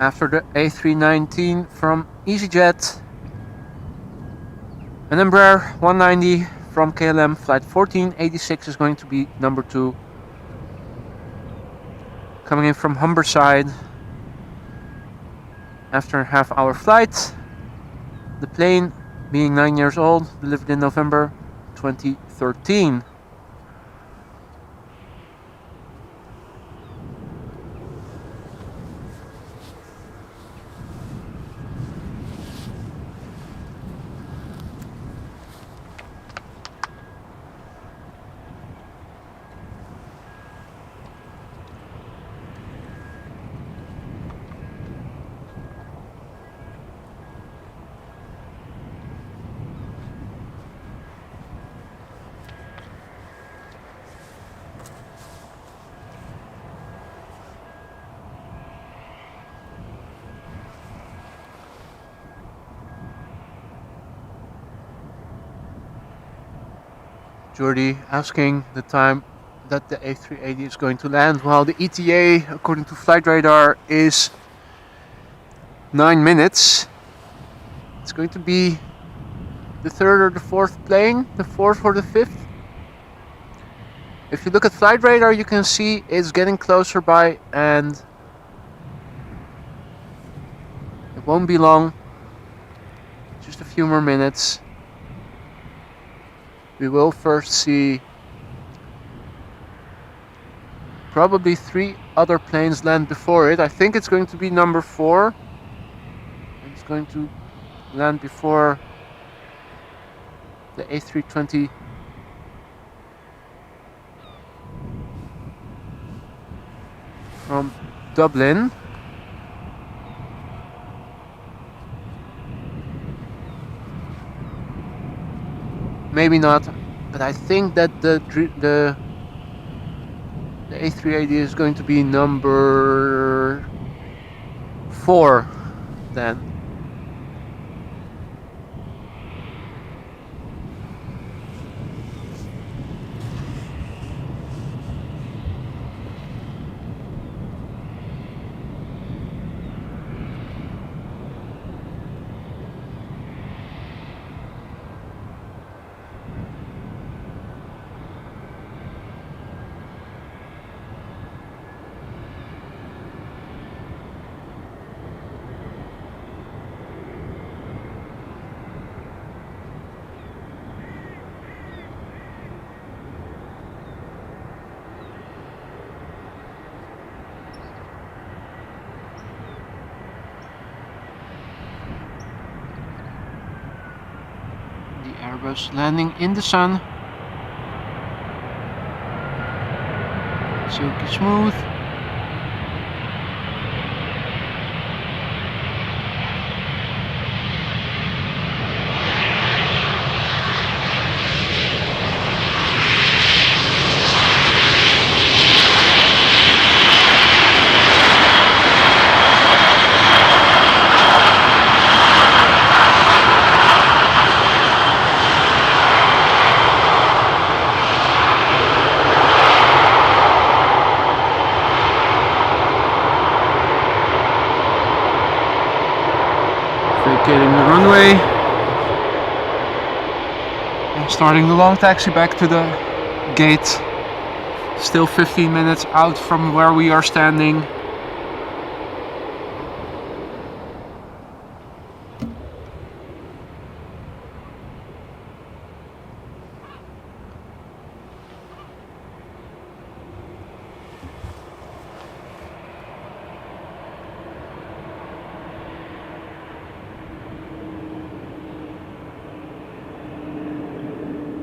After the A319 from EasyJet, an Embraer 190 from KLM flight 1486 is going to be number 2, coming in from Humberside. After a half-hour flight, the plane being 9 years old, delivered in November 2013. Jordi asking the time that the A380 is going to land, while the ETA, according to flight radar, is 9 minutes. It's going to be the third or the fourth plane, the fourth or the fifth. If you look at flight radar, you can see it's getting closer by, and it won't be long, just a few more minutes. We will first see probably 3 other planes land before it. I think it's going to be number 4. It's going to land before the A320 from Dublin. Maybe not, but I think that the A380 is going to be number 4 then. Airbus landing in the sun. Silky smooth. Vacating the runway and starting the long taxi back to the gate. Still 15 minutes out from where we are standing.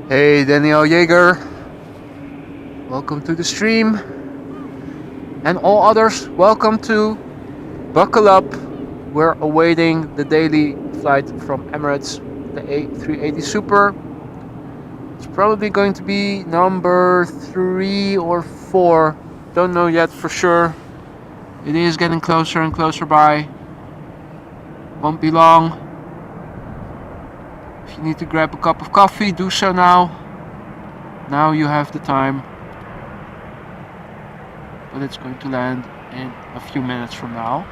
Hey, Daniel Jaeger, welcome to the stream, and all others, welcome to Buckle Up. We're awaiting the daily flight from Emirates, the A380 Super. It's probably going to be number 3 or 4, don't know yet for sure. It is getting closer and closer by, won't be long. If you need to grab a cup of coffee, do so now. Now you have the time. But it's going to land in a few minutes from now.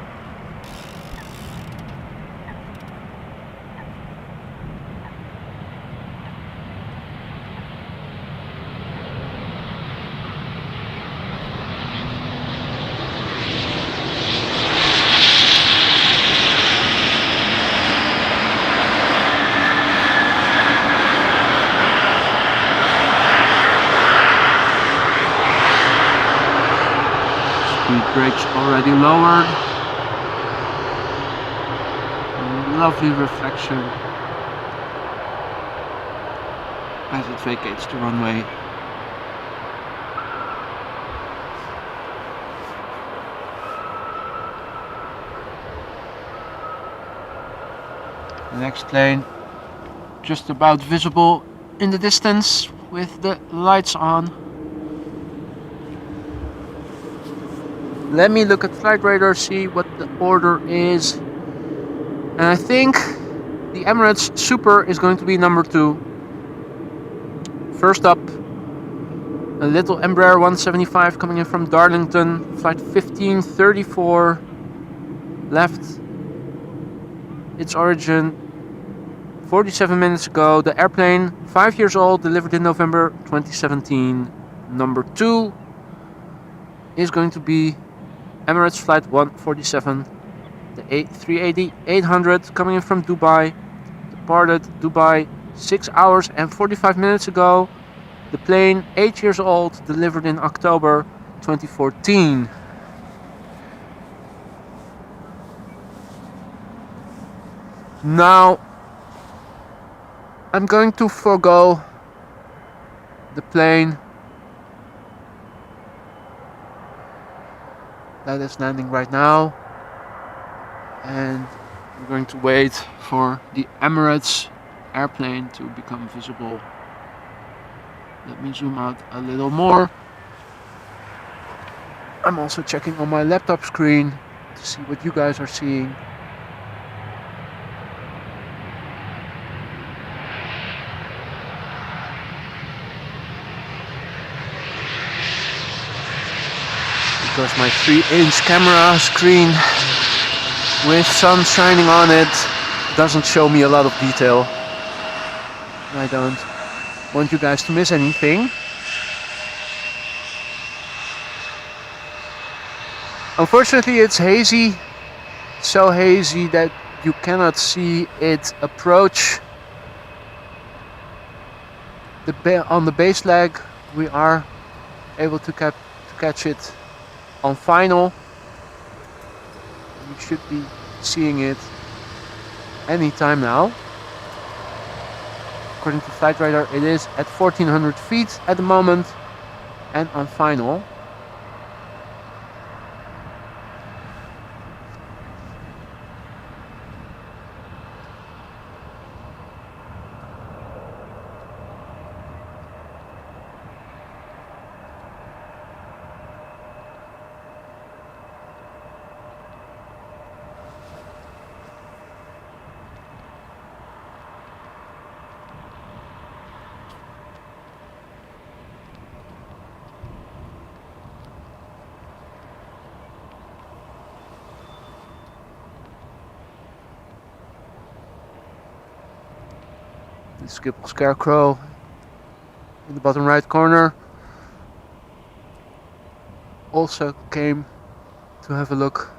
Brakes already lowered. Lovely reflection as it vacates the runway. The next plane just about visible in the distance with the lights on. Let me look at flight radar, see what the order is. And I think the Emirates Super is going to be number 2, First up, a little Embraer 175 coming in from Darlington, flight 1534, left its origin 47 minutes ago. The airplane, 5 years old, delivered in November 2017. Number 2 is going to be Emirates flight 147, the A388 coming in from Dubai, departed Dubai 6 hours and 45 minutes ago. The plane, 8 years old, delivered in October 2014. Now, I'm going to forego the plane that is landing right now, and we're going to wait for the Emirates airplane to become visible. Let me zoom out a little more. I'm also checking on my laptop screen to see what you guys are seeing. Because my 3-inch camera screen with sun shining on it doesn't show me a lot of detail. I don't want you guys to miss anything. Unfortunately, it's hazy, so hazy that you cannot see it approach. On the base leg, we are able to catch it on final. You should be seeing it anytime now. According to flight radar, it is at 1400 feet at the moment and on final. The Schiphol Scarecrow in the bottom right corner also came to have a look.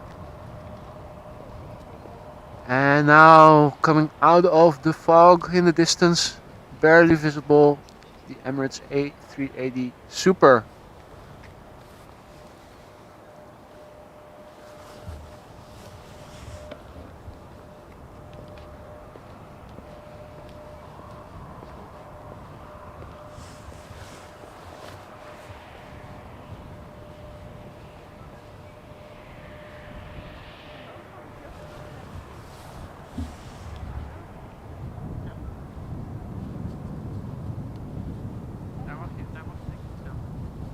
And now coming out of the fog in the distance, barely visible, the Emirates A380 Super.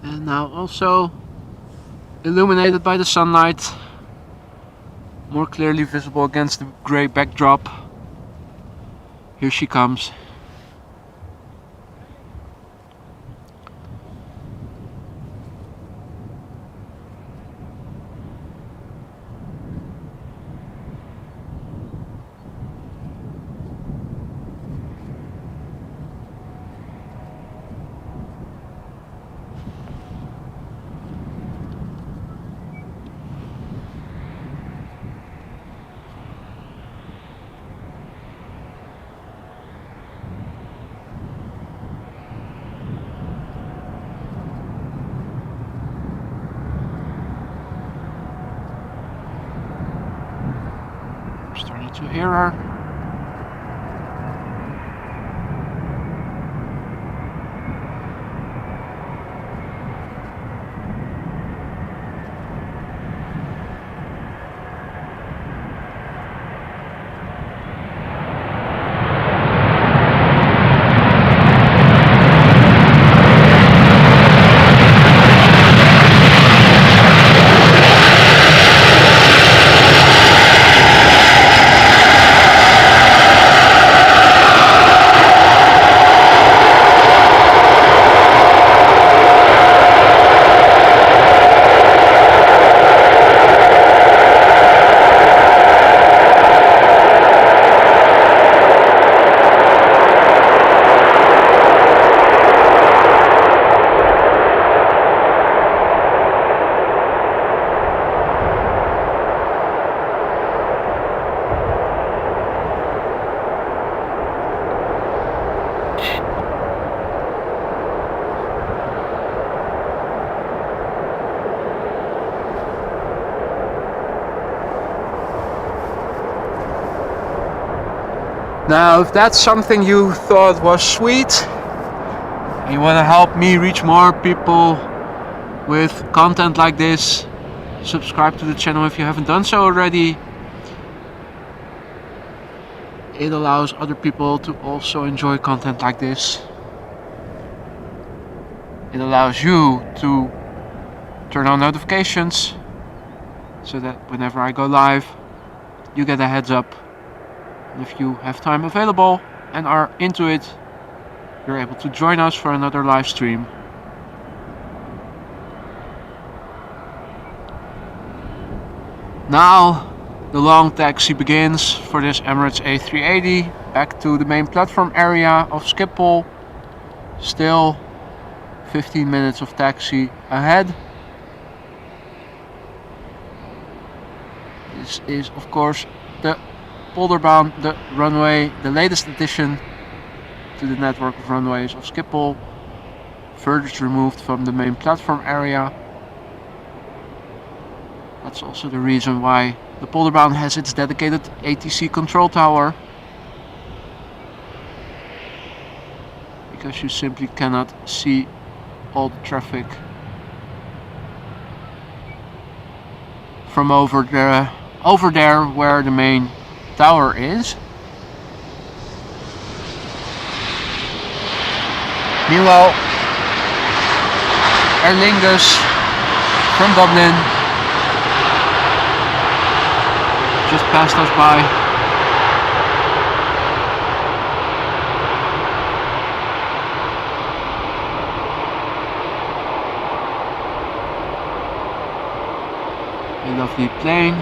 And now also illuminated by the sunlight, more clearly visible against the grey backdrop. Here she comes. Starting to hear her. Now, if that's something you thought was sweet, and you want to help me reach more people with content like this, subscribe to the channel if you haven't done so already. It allows other people to also enjoy content like this. It allows you to turn on notifications so that whenever I go live, you get a heads up. And if you have time available and are into it, you're able to join us for another live stream. Now the long taxi begins for this Emirates A380 back to the main platform area of Schiphol. Still 15 minutes of taxi ahead. This is of course the Polderbaan, the runway, the latest addition to the network of runways of Schiphol, furthest removed from the main platform area. That's also the reason why the Polderbaan has its dedicated ATC control tower, because you simply cannot see all the traffic from over there where the main tower is. Meanwhile, Aer Lingus from Dublin just passed us by. A lovely plane.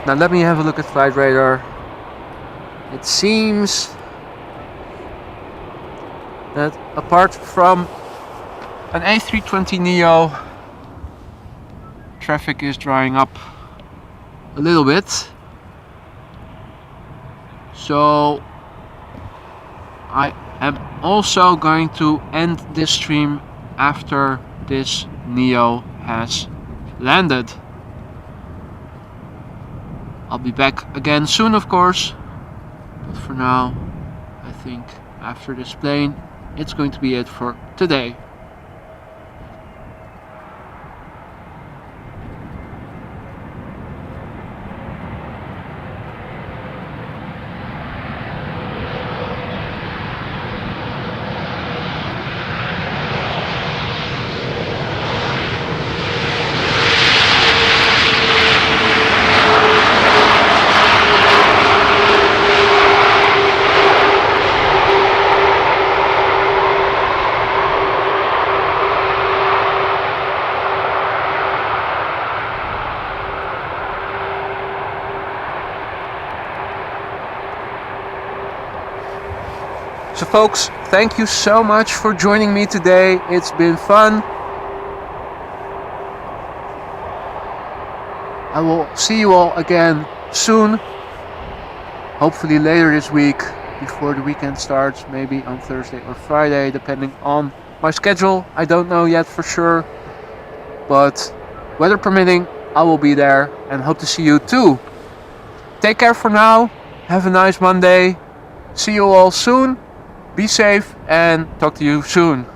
Now let me have a look at flight radar. It seems that apart from an A320neo, traffic is drying up a little bit. So I am also going to end this stream after this neo has landed. I'll be back again soon, of course, but for now I think after this plane it's going to be it for today. So folks, thank you so much for joining me today. It's been fun. I will see you all again soon. Hopefully later this week, before the weekend starts, maybe on Thursday or Friday, depending on my schedule. I don't know yet for sure, but weather permitting, I will be there and hope to see you too. Take care for now. Have a nice Monday. See you all soon. Be safe and talk to you soon.